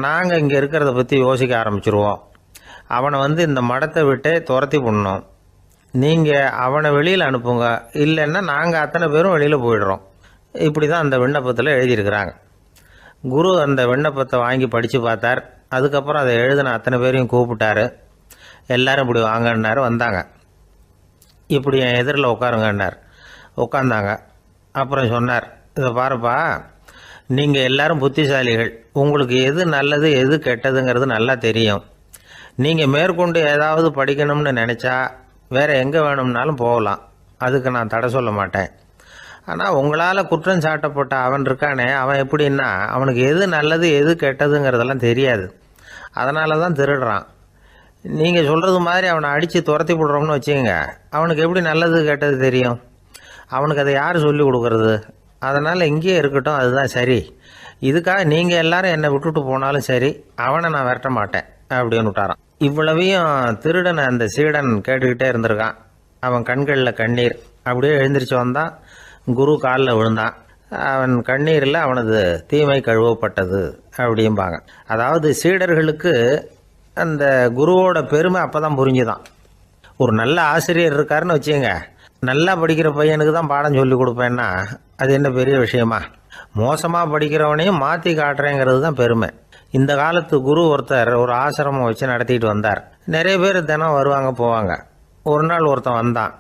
நாங்கள் இங்கே இருக்கிறத பற்றி யோசிக்க ஆரம்பிச்சிருவோம். அவனை இந்த மடத்தை விட்டே துரத்தி பண்ணணும். நீங்கள் அவனை வெளியில் அனுப்புங்க, இல்லைன்னா நாங்கள் அத்தனை பேரும் வெளியில் போயிடுறோம். இப்படி தான் அந்த விண்ணப்பத்தில் எழுதியிருக்கிறாங்க. குரு அந்த விண்ணப்பத்தை வாங்கி படித்து பார்த்தார். அதுக்கப்புறம் அதை எழுதின அத்தனை பேரையும் கூப்பிட்டாரு. எல்லாரும் இப்படி வாங்கன்னாரு. வந்தாங்க. இப்படி என் எதிரில் உட்காருங்கன்னார். உட்காந்தாங்க. அப்புறம் சொன்னார், இதை பாருப்பா, நீங்கள் எல்லாரும் புத்திசாலிகள். உங்களுக்கு எது நல்லது எது கெட்டதுங்கிறது நல்லா தெரியும். நீங்கள் மேற்கொண்டு ஏதாவது படிக்கணும்னு நினச்சா வேறு எங்கே வேணும்னாலும் போகலாம். அதுக்கு நான் தடை சொல்ல மாட்டேன். ஆனால் உங்களால் குற்றம் சாட்டப்பட்ட அவன் இருக்கானே, அவன் எப்படின்னா அவனுக்கு எது நல்லது எது கெட்டதுங்கிறதெல்லாம் தெரியாது. அதனால தான் திருடுறான். நீங்கள் சொல்கிறது மாதிரி அவனை அடித்து துரத்தி விடுறோம்னு வச்சுக்கோங்க, அவனுக்கு எப்படி நல்லது கெட்டது தெரியும்? அவனுக்கு அதை யார் சொல்லி கொடுக்கறது? அதனால் இங்கேயே இருக்கட்டும், அதுதான் சரி. இதுக்காக நீங்கள் எல்லாரும் என்னை விட்டுட்டு போனாலும் சரி, அவனை நான் விரட்ட மாட்டேன் அப்படின்னு விட்டாரான். இவ்வளவையும் திருடனை அந்த சீடன் கேட்டுக்கிட்டே இருந்திருக்கான். அவன் கண்களில் கண்ணீர். அப்படியே எழுந்திரிச்சு வந்தான். குரு காலில் விழுந்தான். அவன் கண்ணீரில் அவனது தீமை கழுவப்பட்டது அப்படிம்பாங்க. அதாவது சீடர்களுக்கு அந்த குருவோட பெருமை அப்போ தான் புரிஞ்சுதான். ஒரு நல்ல ஆசிரியர் இருக்காருன்னு வச்சுக்கோங்க, நல்லா படிக்கிற பையனுக்கு தான் பாடம் சொல்லி கொடுப்பேன்னா அது என்ன பெரிய விஷயமா? மோசமாக படிக்கிறவனையும் மாற்றி காட்டுறேங்கிறது தான் பெருமை. இந்த காலத்து குரு ஒருத்தர் ஒரு ஆசிரமம் வச்சு நடத்திட்டு வந்தார். நிறைய பேர் தினம் வருவாங்க போவாங்க. ஒரு நாள் ஒருத்தன் வந்தான்.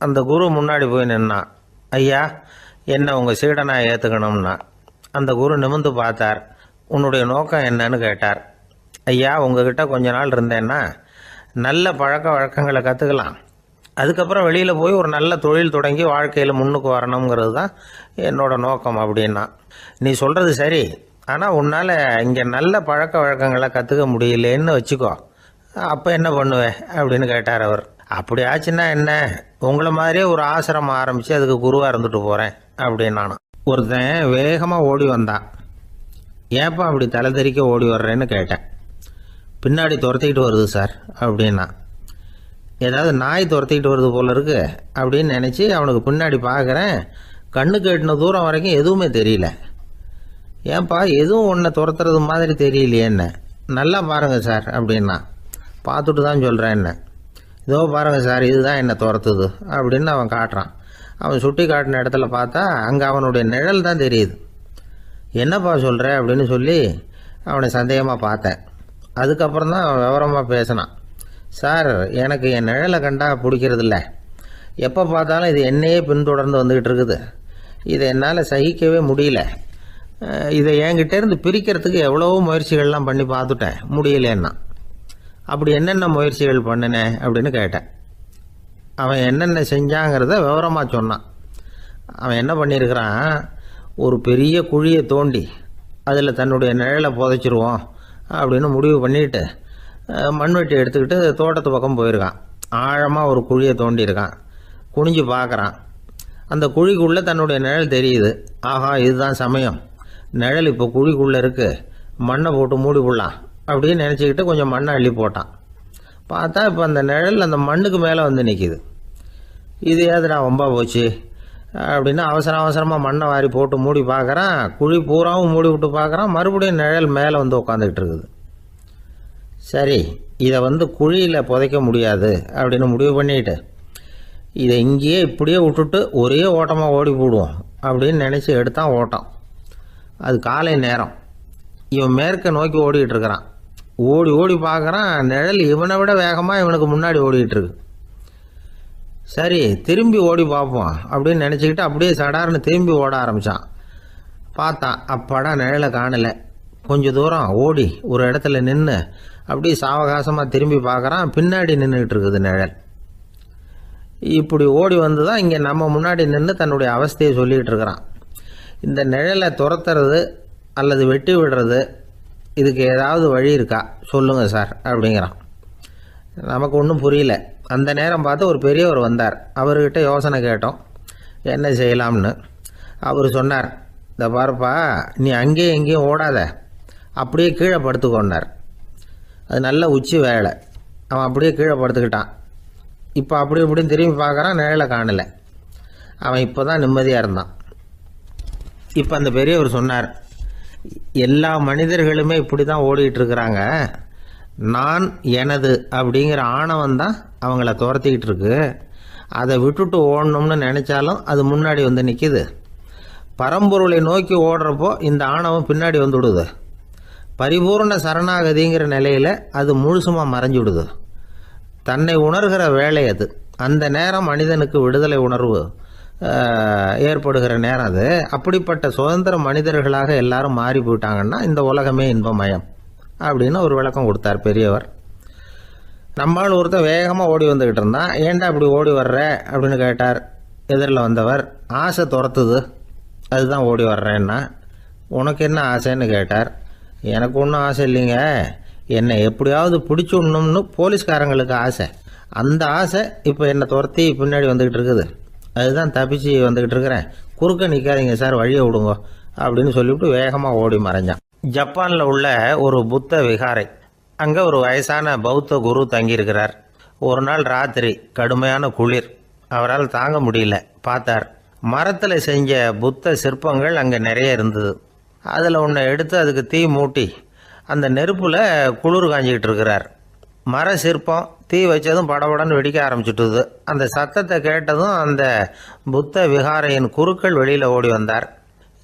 அந்த குரு முன்னாடி போய் நின்னான். ஐயா, என்ன உங்கள் சீடனாக ஏற்றுக்கணும்னா. அந்த குரு நிமிர்ந்து பார்த்தார். உன்னுடைய நோக்கம் என்னன்னு கேட்டார். ஐயா, உங்ககிட்ட கொஞ்ச நாள் இருந்தேன்னா நல்ல பழக்க வழக்கங்களை கற்றுக்கலாம். அதுக்கப்புறம் வெளியில் போய் ஒரு நல்ல தொழில் தொடங்கி வாழ்க்கையில் முன்னுக்கு வரணுங்கிறது தான் என்னோட நோக்கம் அப்படின்னா. நீ சொல்கிறது சரி, ஆனால் உன்னால் இங்கே நல்ல பழக்க வழக்கங்களை கற்றுக்க முடியலேன்னு வச்சுக்கோ, அப்போ என்ன பண்ணுவேன் அப்படின்னு கேட்டார் அவர். அப்படி ஆச்சுன்னா என்ன, உங்களை மாதிரியே ஒரு ஆசிரமம் ஆரம்பித்து அதுக்கு குருவாக இருந்துட்டு போகிறேன் அப்படின்னு நானும். ஒருத்தன் வேகமாக ஓடி வந்தான். ஏப்பா அப்படி தலை தெறிக்க ஓடி வர்றேன்னு கேட்டேன். பின்னாடி துரத்திக்கிட்டு வருது சார் அப்படின்னா. ஏதாவது நாய் துரத்திக்கிட்டு வருது போல இருக்கு அப்படின்னு நினச்சி அவனுக்கு பின்னாடி பார்க்குறேன். கண்ணுக்கு எட்டின தூரம் வரைக்கும் எதுவுமே தெரியல. ஏன்பா எதுவும் ஒன்றை துரத்துறது மாதிரி தெரியலையே என்ன, நல்லா பாருங்கள் சார் அப்படின்னா. பார்த்துட்டு தான் சொல்கிறேன் என்ன. இதோ பாருங்கள் சார், இதுதான் என்னை துரத்துது அப்படின்னு அவன் காட்டுறான். அவன் சுட்டி காட்டின இடத்துல பார்த்தா அங்கே அவனுடைய நிழல் தான் தெரியுது. என்னப்பா சொல்கிற அப்படின்னு சொல்லி அவனை சந்தேகமாக பார்த்தேன். அதுக்கப்புறம் தான் அவன் விவரமாக பேசினான். சார், எனக்கு என் நிழலை கண்டா பிடிக்கிறதில்ல. எப்போ பார்த்தாலும் இது என்னையே பின்தொடர்ந்து வந்துக்கிட்டு இருக்குது. இதை என்னால் சகிக்கவே முடியல. இதை என்கிட்டேருந்து பிரிக்கிறதுக்கு எவ்வளவோ முயற்சிகள்லாம் பண்ணி பார்த்துட்டேன், முடியலன்னா. அப்படி என்னென்ன முயற்சிகள் பண்ணினேன் அப்படின்னு கேட்டேன். அவன் என்னென்ன செஞ்சாங்கிறத விவரமாக சொன்னான். அவன் என்ன பண்ணியிருக்கிறான், ஒரு பெரிய குழியை தோண்டி அதில் தன்னுடைய நிழலை புதைச்சிருவோம் அப்படின்னு முடிவு பண்ணிட்டு மண்வெட்டி எடுத்துக்கிட்டு தோட்டத்து பக்கம் போயிருக்கான். ஆழமாக ஒரு குழியை தோண்டியிருக்கான். குனிஞ்சு பார்க்குறான். அந்த குழிக்குள்ளே தன்னுடைய நிழல் தெரியுது. ஆஹா, இதுதான் சமயம், நிழல் இப்போ குழிக்குள்ளே இருக்குது, மண்ணை போட்டு மூடி விடலாம் அப்படின்னு நினச்சிக்கிட்டு கொஞ்சம் மண்ணை அள்ளி போட்டான். பார்த்தா இப்போ அந்த நிழல் அந்த மண்ணுக்கு மேலே வந்து நிற்கிது. இது ஏதுடா வம்பா போச்சு அப்படின்னு அவசரமாக மண்ணை வாரி போட்டு மூடி பார்க்குறான். குழி பூராவும் மூடி விட்டு பார்க்குறான். மறுபடியும் நிழல் மேலே வந்து உட்காந்துக்கிட்டு இருக்குது. சரி, இதை குழியில் புதைக்க முடியாது அப்படின்னு முடிவு பண்ணிட்டு இதை இங்கேயே இப்படியே விட்டுட்டு ஒரே ஓட்டமாக ஓடி போடுவோம் அப்படின்னு நினச்சி எடுத்தான் ஓட்டம். அது காலை நேரம். இவன் மேற்க நோக்கி ஓடிக்கிட்டு இருக்கிறான். ஓடி ஓடி பார்க்குறான், நிழல் இவனை விட வேகமாக இவனுக்கு முன்னாடி ஓடிக்கிட்டு இருக்கு. சரி, திரும்பி ஓடி பார்ப்போம் அப்படின்னு நினச்சிக்கிட்டு அப்படியே சடார்னு திரும்பி ஓட ஆரம்பித்தான். பார்த்தான், அப்பாடா நிழலை காணலை. கொஞ்சம் தூரம் ஓடி ஒரு இடத்துல நின்று அப்படியே சாவகாசமாக திரும்பி பார்க்குறான். பின்னாடி நின்றுக்கிட்டு இருக்குது நிழல். இப்படி ஓடி வந்து தான் இங்கே நம்ம முன்னாடி நின்று தன்னுடைய அவஸ்தையை சொல்லிகிட்டு இருக்கிறான். இந்த நிழலை துரத்துறது அல்லது வெட்டி விடுறது, இதுக்கு ஏதாவது வழி இருக்கா சொல்லுங்கள் சார் அப்படிங்கிறான். நமக்கு ஒன்றும் புரியல. அந்த நேரம் பார்த்து ஒரு பெரியவர் வந்தார். அவர்கிட்ட யோசனை கேட்டோம், என்ன செய்யலாம்னு. அவர் சொன்னார், இந்த பாருப்பா, நீ அங்கேயும் எங்கேயும் ஓடாத, அப்படியே கீழே படுத்துக்கொண்டார். அது நல்ல உச்சி வேலை. அவன் அப்படியே கீழே படுத்துக்கிட்டான். இப்போ அப்படி இப்படின்னு திரும்பி பார்க்குறான், நிழலை காணலை. அவன் இப்போ தான் நிம்மதியாக இருந்தான். இப்போ அந்த பெரியவர் சொன்னார், எல்லா மனிதர்களுமே இப்படி தான் ஓடிக்கிட்டு இருக்கிறாங்க. நான் எனது அப்படிங்கிற ஆணவம் தான் அவங்கள துரத்திக்கிட்டு இருக்கு. அதை விட்டுட்டு ஓடணும்னு நினச்சாலும் அது முன்னாடி வந்து நிற்கிது. பரம்பொருளை நோக்கி ஓடுறப்போ இந்த ஆணவம் பின்னாடி வந்து விடுது. பரிபூர்ண சரணாகதிங்கிற நிலையில் அது முழுசுமாக மறைஞ்சு விடுது. தன்னை உணர்கிற வேலை அது. அந்த நேரம் மனிதனுக்கு விடுதலை உணர்வு ஏற்படுகிற நேரம் அது. அப்படிப்பட்ட சுதந்திர மனிதர்களாக எல்லாரும் மாறி போயிட்டாங்கன்னா இந்த உலகமே இன்பமயம் அப்படின்னு ஒரு விளக்கம் கொடுத்தார் பெரியவர். நம்மால் ஒருத்தர் வேகமாக ஓடி வந்துக்கிட்டு இருந்தான். ஏன்டா அப்படி ஓடி வர்ற அப்படின்னு கேட்டார் எதிரில் வந்தவர். ஆசை துரத்துது, அதுதான் ஓடி வர்றேன்னா. உனக்கு என்ன ஆசைன்னு கேட்டார். எனக்கு ஒன்றும் ஆசை இல்லைங்க, என்னை எப்படியாவது பிடிச்சுடணும்னு போலீஸ்காரங்களுக்கு ஆசை. அந்த ஆசை இப்போ என்னை துரத்தி பின்னாடி வந்துக்கிட்டு இருக்குது. அதுதான் தப்பிச்சு வந்துக்கிட்டு இருக்கிறேன். குறுக்க நிற்காதீங்க சார், வழியை விடுங்க அப்படின்னு சொல்லிவிட்டு வேகமாக ஓடி மறைஞ்சான். ஜப்பானில் உள்ள ஒரு புத்த விகாரை. அங்கே ஒரு வயசான பௌத்த குரு தங்கியிருக்கிறார். ஒரு நாள் ராத்திரி கடுமையான குளிர். அவரால் தாங்க முடியல. பார்த்தார், மரத்தில் செஞ்ச புத்த சிற்பங்கள் அங்கே நிறைய இருந்தது. அதில் ஒன்றை எடுத்து அதுக்கு தீ மூட்டி அந்த நெருப்பில் குளிர் காஞ்சிக்கிட்டு இருக்கிறார். மர சிற்பம் தீ வச்சதும் படபடன்னு வெடிக்க ஆரம்பிச்சுட்டுது. அந்த சத்தத்தை கேட்டதும் அந்த புத்த விகாரையின் குருக்கள் வெளியில் ஓடி வந்தார்.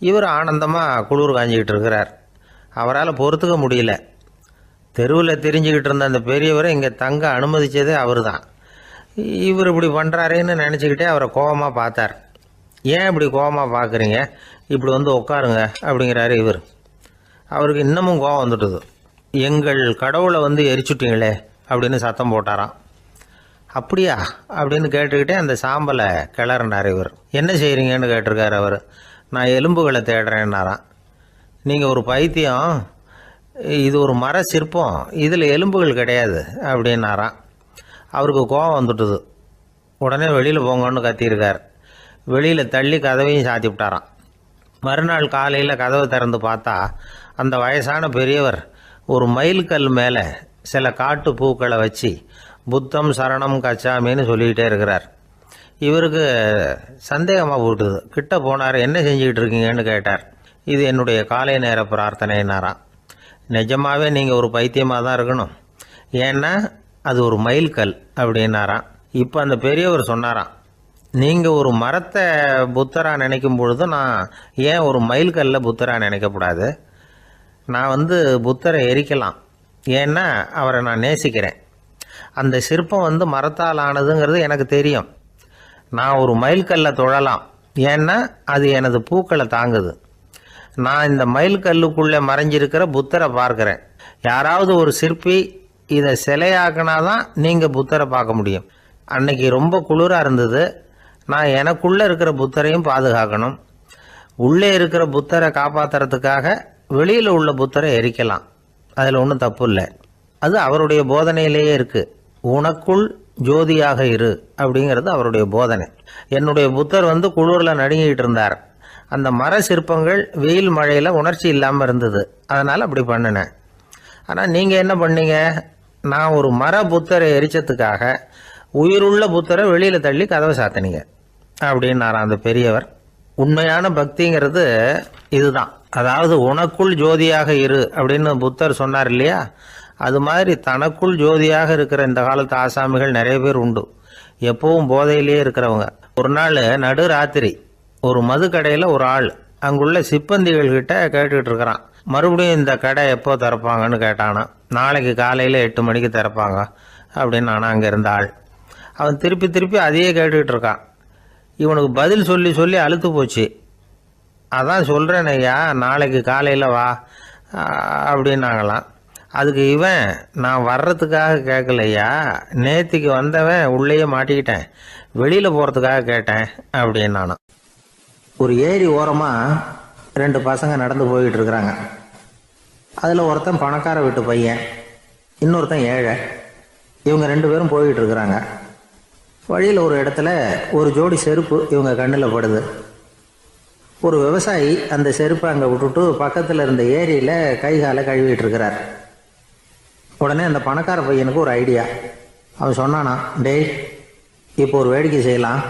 இவர் ஆனந்தமாக குளிர் காஞ்சிக்கிட்டு இருக்கிறார். அவரால் பொறுத்துக்க முடியல. தெருவில் தெரிஞ்சுக்கிட்டு இருந்த அந்த பெரியவரை இங்கே தங்க அனுமதித்ததே அவர் தான். இவர் இப்படி பண்ணுறாருன்னு நினச்சிக்கிட்டே அவரை கோபமாக பார்த்தார். ஏன் இப்படி கோபமாக பார்க்குறீங்க, இப்படி வந்து உட்காருங்க அப்படிங்கிறாரு இவர். அவருக்கு இன்னமும் கோபம் வந்துட்டுது. எங்கள் கடவுளை எரிச்சுட்டீங்களே அப்படின்னு சத்தம் போட்டாராம். அப்படியா அப்படின்னு கேட்டுக்கிட்டே அந்த சாம்பலை கிளறினார் இவர். என்ன செய்கிறீங்கன்னு கேட்டிருக்காரு அவர். நான் எலும்புகளை தேடுறேன்னாராம். நீங்கள் ஒரு பைத்தியம், இது ஒரு மர சிற்பம், இதில் எலும்புகள் கிடையாது அப்படின்னாராம். அவருக்கு கோபம் வந்துட்டுது. உடனே வெளியில் போங்கன்னு கத்தியிருக்கார். வெளியில் தள்ளி கதவையும் சாத்தி விட்டாராம். மறுநாள் காலையில் கதவை திறந்து பார்த்தா அந்த வயசான பெரியவர் ஒரு மைல்கல் மேலே சில காட்டு பூக்களை வச்சு புத்தம் சரணம் கச்சாமின்னு சொல்லிக்கிட்டே இருக்கிறார். இவருக்கு சந்தேகமாக போட்டுது. கிட்ட போனார். என்ன செஞ்சுக்கிட்டு இருக்கீங்கன்னு கேட்டார். இது என்னுடைய காலை நேர பிரார்த்தனைனாராம். நிஜமாகவே நீங்கள் ஒரு பைத்தியமாக தான் இருக்கணும், ஏன்னா அது ஒரு மைல்கல் அப்படின்னாராம். இப்போ அந்த பெரியவர் சொன்னாராம், நீங்கள் ஒரு மரத்தை புத்தராக நினைக்கும் பொழுது நான் ஏன் ஒரு மைல்கல்ல புத்தராக நினைக்கக்கூடாது? நான் புத்தரை எரிக்கலாம், ஏன்னா அவரை நான் நேசிக்கிறேன். அந்த சிற்பம் மரத்தால் ஆனதுங்கிறது எனக்கு தெரியும். நான் ஒரு மைல்கல்லை தொழலாம், ஏன்னா அது எனது பூக்களை தாங்குது. நான் இந்த மைல்கல்லுக்குள்ளே மறைஞ்சிருக்கிற புத்தரை பார்க்குறேன். யாராவது ஒரு சிற்பி இதை சிலையாக்கினாதான் நீங்கள் புத்தரை பார்க்க முடியும். அன்னைக்கு ரொம்ப குளிராக இருந்தது. நான் எனக்குள்ளே இருக்கிற புத்தரையும் பாதுகாக்கணும். உள்ளே இருக்கிற புத்தரை காப்பாற்றுறதுக்காக வெளியில் உள்ள புத்தரை எரிக்கலாம், அதில் ஒன்றும் தப்பு இல்லை. அது அவருடைய போதனையிலேயே இருக்குது. உனக்குள் ஜோதியாக இரு அப்படிங்கிறது அவருடைய போதனை. என்னுடைய புத்தர் குளிரில் நடுங்கிட்டு இருந்தார். அந்த மர சிற்பங்கள் வெயில் மழையில் உணர்ச்சி இல்லாமல் இருந்தது, அதனால் அப்படி பண்ணினேன். ஆனால் நீங்கள் என்ன பண்ணீங்க? நான் ஒரு மர புத்தரை எரிச்சதுக்காக உயிருள்ள புத்தரை வெளியில் தள்ளி கதவை சாத்தினீங்க அப்படின்னாராம் அந்த பெரியவர். உண்மையான பக்திங்கிறது இதுதான். அதாவது உனக்குள் ஜோதியாக இரு அப்படின்னு புத்தர் சொன்னார் இல்லையா, அது மாதிரி தனக்குள் ஜோதியாக இருக்கிற இந்த காலத்து ஆசாமிகள் நிறைய பேர் உண்டு. எப்பவும் போதையிலேயே இருக்கிறவங்க. ஒரு நாள் நடு ராத்திரி ஒரு மது கடையில் ஒரு ஆள் அங்குள்ள சிப்பந்திகள் கிட்ட கேட்டுக்கிட்டு இருக்கிறான். மறுபடியும் இந்த கடை எப்போ திறப்பாங்கன்னு கேட்டானா. நாளைக்கு காலையில் 8 மணிக்கு திறப்பாங்க அப்படின்னு நானும் அங்கே இருந்த ஆள். அவன் திருப்பி திருப்பி அதையே கேட்டுக்கிட்டு இருக்கான். இவனுக்கு பதில் சொல்லி சொல்லி அழுத்து போச்சு. அதான் சொல்கிறேன் ஐயா, நாளைக்கு காலையில் வா அப்படின்னாங்களாம். அதுக்கு இவன், நான் வர்றதுக்காக கேட்கலையா, நேற்றுக்கு வந்தவன் உள்ளேயே மாட்டிக்கிட்டேன், வெளியில் போகிறதுக்காக கேட்டேன் அப்படின்னு நானும். ஒரு ஏரி ஓரமாக 2 பசங்க நடந்து போய்கிட்டு இருக்கிறாங்க. அதில் ஒருத்தன் பணக்கார வீட்டு பையன், இன்னொருத்தன் ஏழை. இவங்க 2 பேரும் போய்கிட்டு இருக்கிறாங்க. வழியில் ஒரு இடத்துல ஒரு ஜோடி செருப்பு இவங்க கண்ணில் படுது. ஒரு விவசாயி அந்த செருப்பை அங்கே விட்டுட்டு பக்கத்தில் இருந்த ஏரியில் கை காலை கழுவிட்டு இருக்கிறார். உடனே அந்த பணக்கார பையனுக்கு ஒரு ஐடியா. அவன் சொன்னானா, டேய், இப்போ ஒரு வேடிக்கை செய்யலாம்.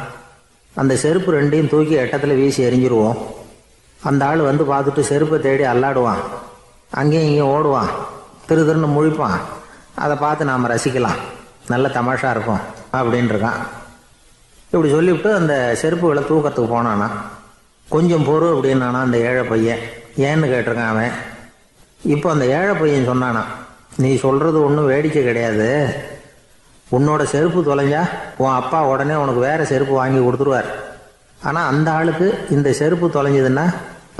அந்த செருப்பு 2ஐயும் தூக்கி எட்டத்தில் வீசி எரிஞ்சிருவோம். அந்த ஆள் பார்த்துட்டு செருப்பை தேடி அல்லாடுவான், அங்கேயும் இங்கேயும் ஓடுவான், திருன்னு முழிப்பான். அதை பார்த்து நாம் ரசிக்கலாம், நல்ல தமாஷா இருக்கும் அப்படின்னு இருக்கான். இப்படி சொல்லிவிட்டு அந்த செருப்புகளை தூக்கத்துக்கு போனானா. கொஞ்சம் பொறு அப்படின்னானா அந்த ஏழை பையன். ஏன்னு கேட்டிருக்கான் அவன். இப்போ அந்த ஏழை பையன் சொன்னானா, நீ சொல்கிறது ஒன்றும் வேடிக்கை கிடையாது. உன்னோட செருப்பு தொலைஞ்சா உன் அப்பா உடனே உனக்கு வேறு செருப்பு வாங்கி கொடுத்துருவார். ஆனால் அந்த ஆளுக்கு இந்த செருப்பு தொலைஞ்சதுன்னா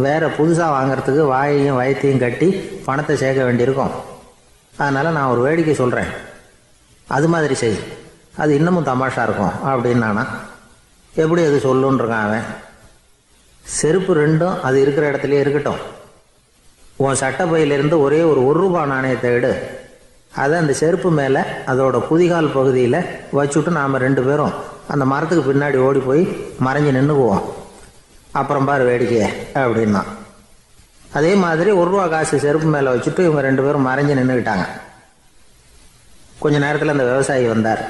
வேறு புதுசாக வாங்கிறதுக்கு வாயையும் வயத்தையும் கட்டி பணத்தை சேர்க்க வேண்டியிருக்கும். அதனால் நான் ஒரு வேடிக்கை சொல்கிறேன், அது மாதிரி செய், அது இன்னமும் தமாஷா இருக்கும் அப்படின்னானா. எப்படி அது சொல்லுன்றிருக்கான் அவன். செருப்பு 2ம் அது இருக்கிற இடத்துலையே இருக்கட்டும். உன் சட்டை பையிலிருந்து ஒரே ஒரு ரூபா நாணயத்தை எடு. அதை அந்த செருப்பு மேலே அதோட குதிகால் பகுதியில் வச்சுட்டு நாம் 2 பேரும் அந்த மரத்துக்கு பின்னாடி ஓடி போய் மறைஞ்சு நின்றுக்குவோம். அப்புறம் பாரு வேடிக்கையே அப்படின்னா. அதே மாதிரி ரூபா காசு செருப்பு மேலே வச்சுட்டு இவங்க 2 பேரும் மறைஞ்சு நின்றுக்கிட்டாங்க. கொஞ்ச நேரத்தில் அந்த விவசாயி வந்தார்.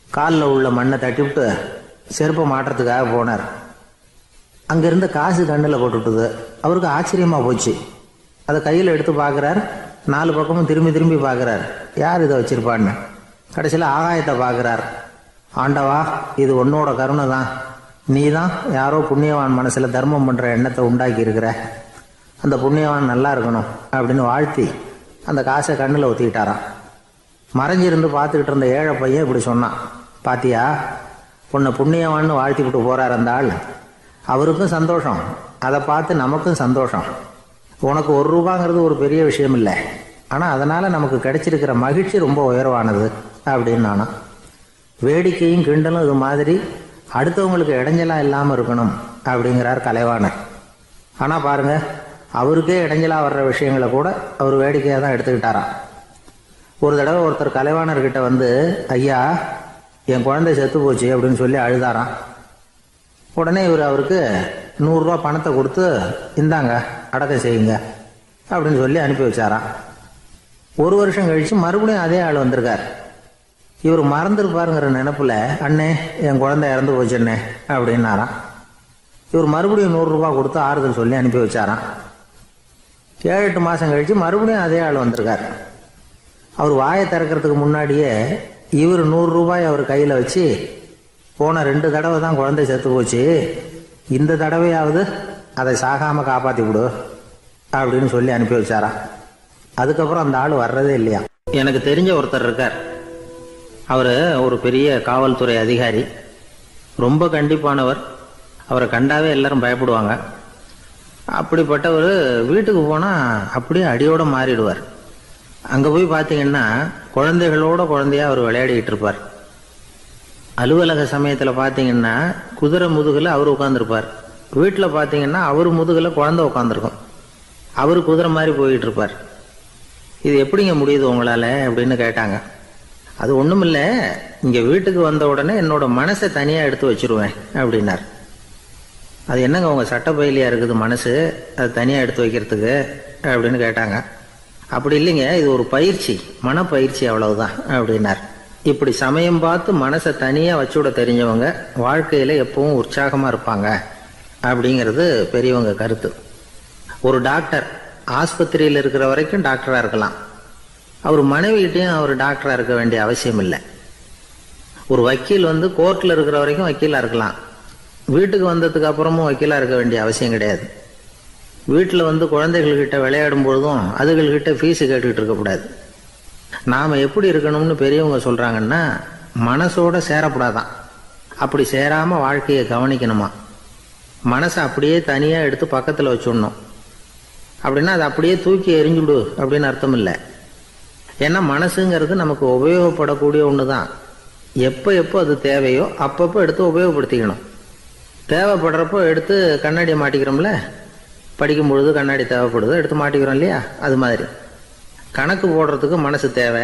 காலில் உள்ள மண்ணை தட்டிவிட்டு செருப்பை மாட்டுறதுக்காக போனார். அங்கேருந்து காசு கண்ணில் போட்டுவிட்டுது. அவருக்கு ஆச்சரியமாக போச்சு. அதை கையில் எடுத்து பார்க்குறார். 4 பக்கமும் திரும்பி திரும்பி பார்க்குறார், யார் இதை வச்சுருப்பான்னு. கடைசியில் ஆகாயத்தை பார்க்குறார். ஆண்டவா, இது உன்னோட கருணை தான். நீ தான் யாரோ புண்ணியவான் மனசில் தர்மம் பண்ணுற எண்ணத்தை உண்டாக்கி இருக்கிற. அந்த புண்ணியவான் நல்லா இருக்கணும் அப்படின்னு வாழ்த்தி அந்த காசை கண்ணில் ஊற்றிக்கிட்டாராம். மறைஞ்சிருந்து பார்த்துக்கிட்டு இருந்த ஏழை பையன் இப்படி சொன்னான், பாத்தியா, உன்னை புண்ணியவான்னு வாழ்த்திக்கிட்டு போகிறார் அந்த ஆள். அவருக்கும் சந்தோஷம், அதை பார்த்து நமக்கும் சந்தோஷம். உனக்கு ரூபாங்கிறது ஒரு பெரிய விஷயம் இல்லை, ஆனால் அதனால் நமக்கு கிடைச்சிருக்கிற மகிழ்ச்சி ரொம்ப உயர்வானது அப்படின்னு நானும். வேடிக்கையும் கிண்டலும் இது மாதிரி அடுத்தவங்களுக்கு இடைஞ்சலாக இல்லாமல் இருக்கணும் அப்படிங்கிறார் கலைவாணர். ஆனால் பாருங்கள், அவருக்கே இடைஞ்சலாக வர்ற விஷயங்களை கூட அவர் வேடிக்கையாக தான் எடுத்துக்கிட்டாராம். ஒரு தடவை ஒருத்தர் கலைவாணர்கிட்ட வந்து, ஐயா என் குழந்தை செத்து போச்சு அப்படின்னு சொல்லி அழுதாராம். உடனே இவர் அவருக்கு 100 ரூபா பணத்தை கொடுத்து, இந்தாங்க அடக்கம் செய்யுங்க அப்படின்னு சொல்லி அனுப்பி வச்சாராம். 1 வருஷம் கழிச்சு மறுபடியும் அதே ஆள் வந்திருக்கார். இவர் மறந்துருப்பாருங்கிற நினைப்புல, அண்ணே என் குழந்தை இறந்து போச்சுண்ணே அப்படின்னாராம். இவர் மறுபடியும் 100 ரூபா கொடுத்து ஆறுதல் சொல்லி அனுப்பி வச்சாராம். 7-8 மாசம் கழிச்சு மறுபடியும் அதே ஆள் வந்திருக்கார். அவர் வாயை திறக்கிறதுக்கு முன்னாடியே இவர் 100 ரூபாய் அவர் கையில வச்சு, போன 2 தடவை தான் குழந்தை செத்து போச்சு, இந்த தடவையாவது அதை சாகாம காப்பாத்தி விடு அப்படின்னு சொல்லி அனுப்பி வச்சாராம். அதுக்கப்புறம் அந்த ஆள் வர்றதே இல்லையா. எனக்கு தெரிஞ்ச ஒருத்தர் இருக்கார். அவர் ஒரு பெரிய காவல்துறை அதிகாரி, ரொம்ப கண்டிப்பானவர். அவரை கண்டாவே எல்லாரும் பயப்படுவாங்க. அப்படிப்பட்டவர் வீட்டுக்கு போனால் அப்படியே அடியோட மாறிடுவார். அங்கே போய் பார்த்தீங்கன்னா குழந்தைகளோட குழந்தையா அவர் விளையாடிக்கிட்டு இருப்பார். அலுவலக சமயத்தில் பார்த்தீங்கன்னா குதிரை முதுகில் அவர் உட்காந்துருப்பார். வீட்டில் பார்த்தீங்கன்னா அவர் முதுகில் குழந்தை உட்காந்துருக்கும். அவர் குதிரை மாதிரி போயிட்டு இருப்பார். இது எப்படிங்க முடியுது உங்களால் அப்படின்னு கேட்டாங்க. அது ஒன்றுமில்ல, இங்கே வீட்டுக்கு வந்த உடனே என்னோட மனசை தனியாக எடுத்து வச்சிருவேன் அப்படின்னார். அது என்னங்க உங்கள் சட்டப்பயிலியாக இருக்குது மனசு, அது தனியாக எடுத்து வைக்கிறதுக்கு அப்படின்னு கேட்டாங்க. அப்படி இல்லைங்க, இது ஒரு பயிற்சி, மனப்பயிற்சி, அவ்வளவுதான் அப்படின்னார். இப்படி சமயம் பார்த்து மனசை தனியாக வச்சுவிட தெரிஞ்சவங்க வாழ்க்கையில் எப்பவும் உற்சாகமாக இருப்பாங்க அப்படிங்கிறது பெரியவங்க கருத்து. ஒரு டாக்டர் ஆஸ்பத்திரியில் இருக்கிற வரைக்கும் டாக்டராக இருக்கலாம். அவர் மனைவிகிட்டையும் அவர் டாக்டராக இருக்க வேண்டிய அவசியம் இல்லை. ஒரு வக்கீல் வந்து கோர்ட்டில் இருக்கிற வரைக்கும் வக்கீலாக இருக்கலாம். வீட்டுக்கு வந்ததுக்கு அப்புறமும் வக்கீலாக இருக்க வேண்டிய அவசியம் கிடையாது. வீட்டில் வந்து குழந்தைகள்கிட்ட விளையாடும் பொழுதும் அதுகள்கிட்ட ஃபீஸு கேட்டுக்கிட்டு இருக்கக்கூடாது. நாம் எப்படி இருக்கணும்னு பெரியவங்க சொல்கிறாங்கன்னா, மனசோட சேரக்கூடாதான். அப்படி சேராமல் வாழ்க்கையை கவனிக்கணுமா. மனசை அப்படியே தனியாக எடுத்து பக்கத்தில் வச்சுடணும். அப்படின்னா அதை அப்படியே தூக்கி எறிஞ்சுடு அப்படின்னு அர்த்தம் இல்லை. ஏன்னா மனசுங்கிறது நமக்கு உபயோகப்படக்கூடிய ஒன்று தான். எப்போ எப்போ அது தேவையோ அப்பப்போ எடுத்து உபயோகப்படுத்திக்கணும். தேவைப்படுறப்போ எடுத்து கண்ணாடியை மாட்டிக்கிறோம்ல, படிக்கும் பொழுது கண்ணாடி தேவைப்படுது, எடுத்து மாட்டிக்கிறோம் இல்லையா. அது மாதிரி கணக்கு போடுறதுக்கு மனசு தேவை.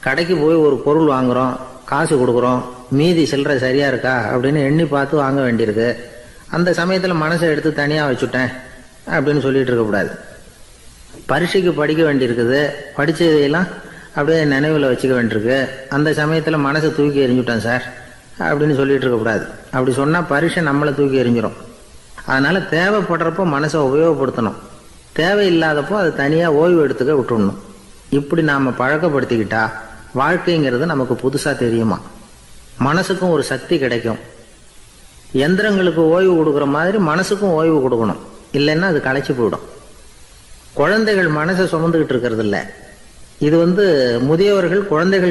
கடைக்கு போய் ஒரு பொருள் வாங்குகிறோம், காசு கொடுக்குறோம், மீதி சில்லறை சரியாக இருக்கா அப்படின்னு எண்ணி பார்த்து வாங்க வேண்டியிருக்கு. அந்த சமயத்தில் மனசை எடுத்து தனியாக வச்சுட்டேன் அப்படின்னு சொல்லிட்டு இருக்கக்கூடாது. பரீட்சைக்கு படிக்க வேண்டியிருக்குது, படித்ததையெல்லாம் அப்படியே நினைவில் வச்சுக்க வேண்டியிருக்கு. அந்த சமயத்தில் மனசை தூக்கி எறிஞ்சுட்டேன் சார் அப்படின்னு சொல்லிட்டு இருக்கக்கூடாது. அப்படி சொன்னால் பரீட்சை நம்மளை தூக்கி எறிஞ்சிடும். அதனால் தேவைப்படுறப்போ மனசை உபயோகப்படுத்தணும், தேவையில்லாதப்போ அதை தனியாக ஓய்வு எடுத்துக்க விட்டுடணும். இப்படி நாம் பழக்கப்படுத்திக்கிட்டா வாழ்க்கைங்கிறது நமக்கு புதுசாக தெரியுமா. மனசுக்கும் ஒரு சக்தி கிடைக்கும். எந்திரங்களுக்கு ஓய்வு கொடுக்குற மாதிரி மனசுக்கும் ஓய்வு கொடுக்கணும், இல்லைன்னா அது களைச்சி போயிடும். குழந்தைகள் மனசை சுமந்துக்கிட்டு இருக்கிறது இல்லை. இது முதியவர்கள் குழந்தைகள்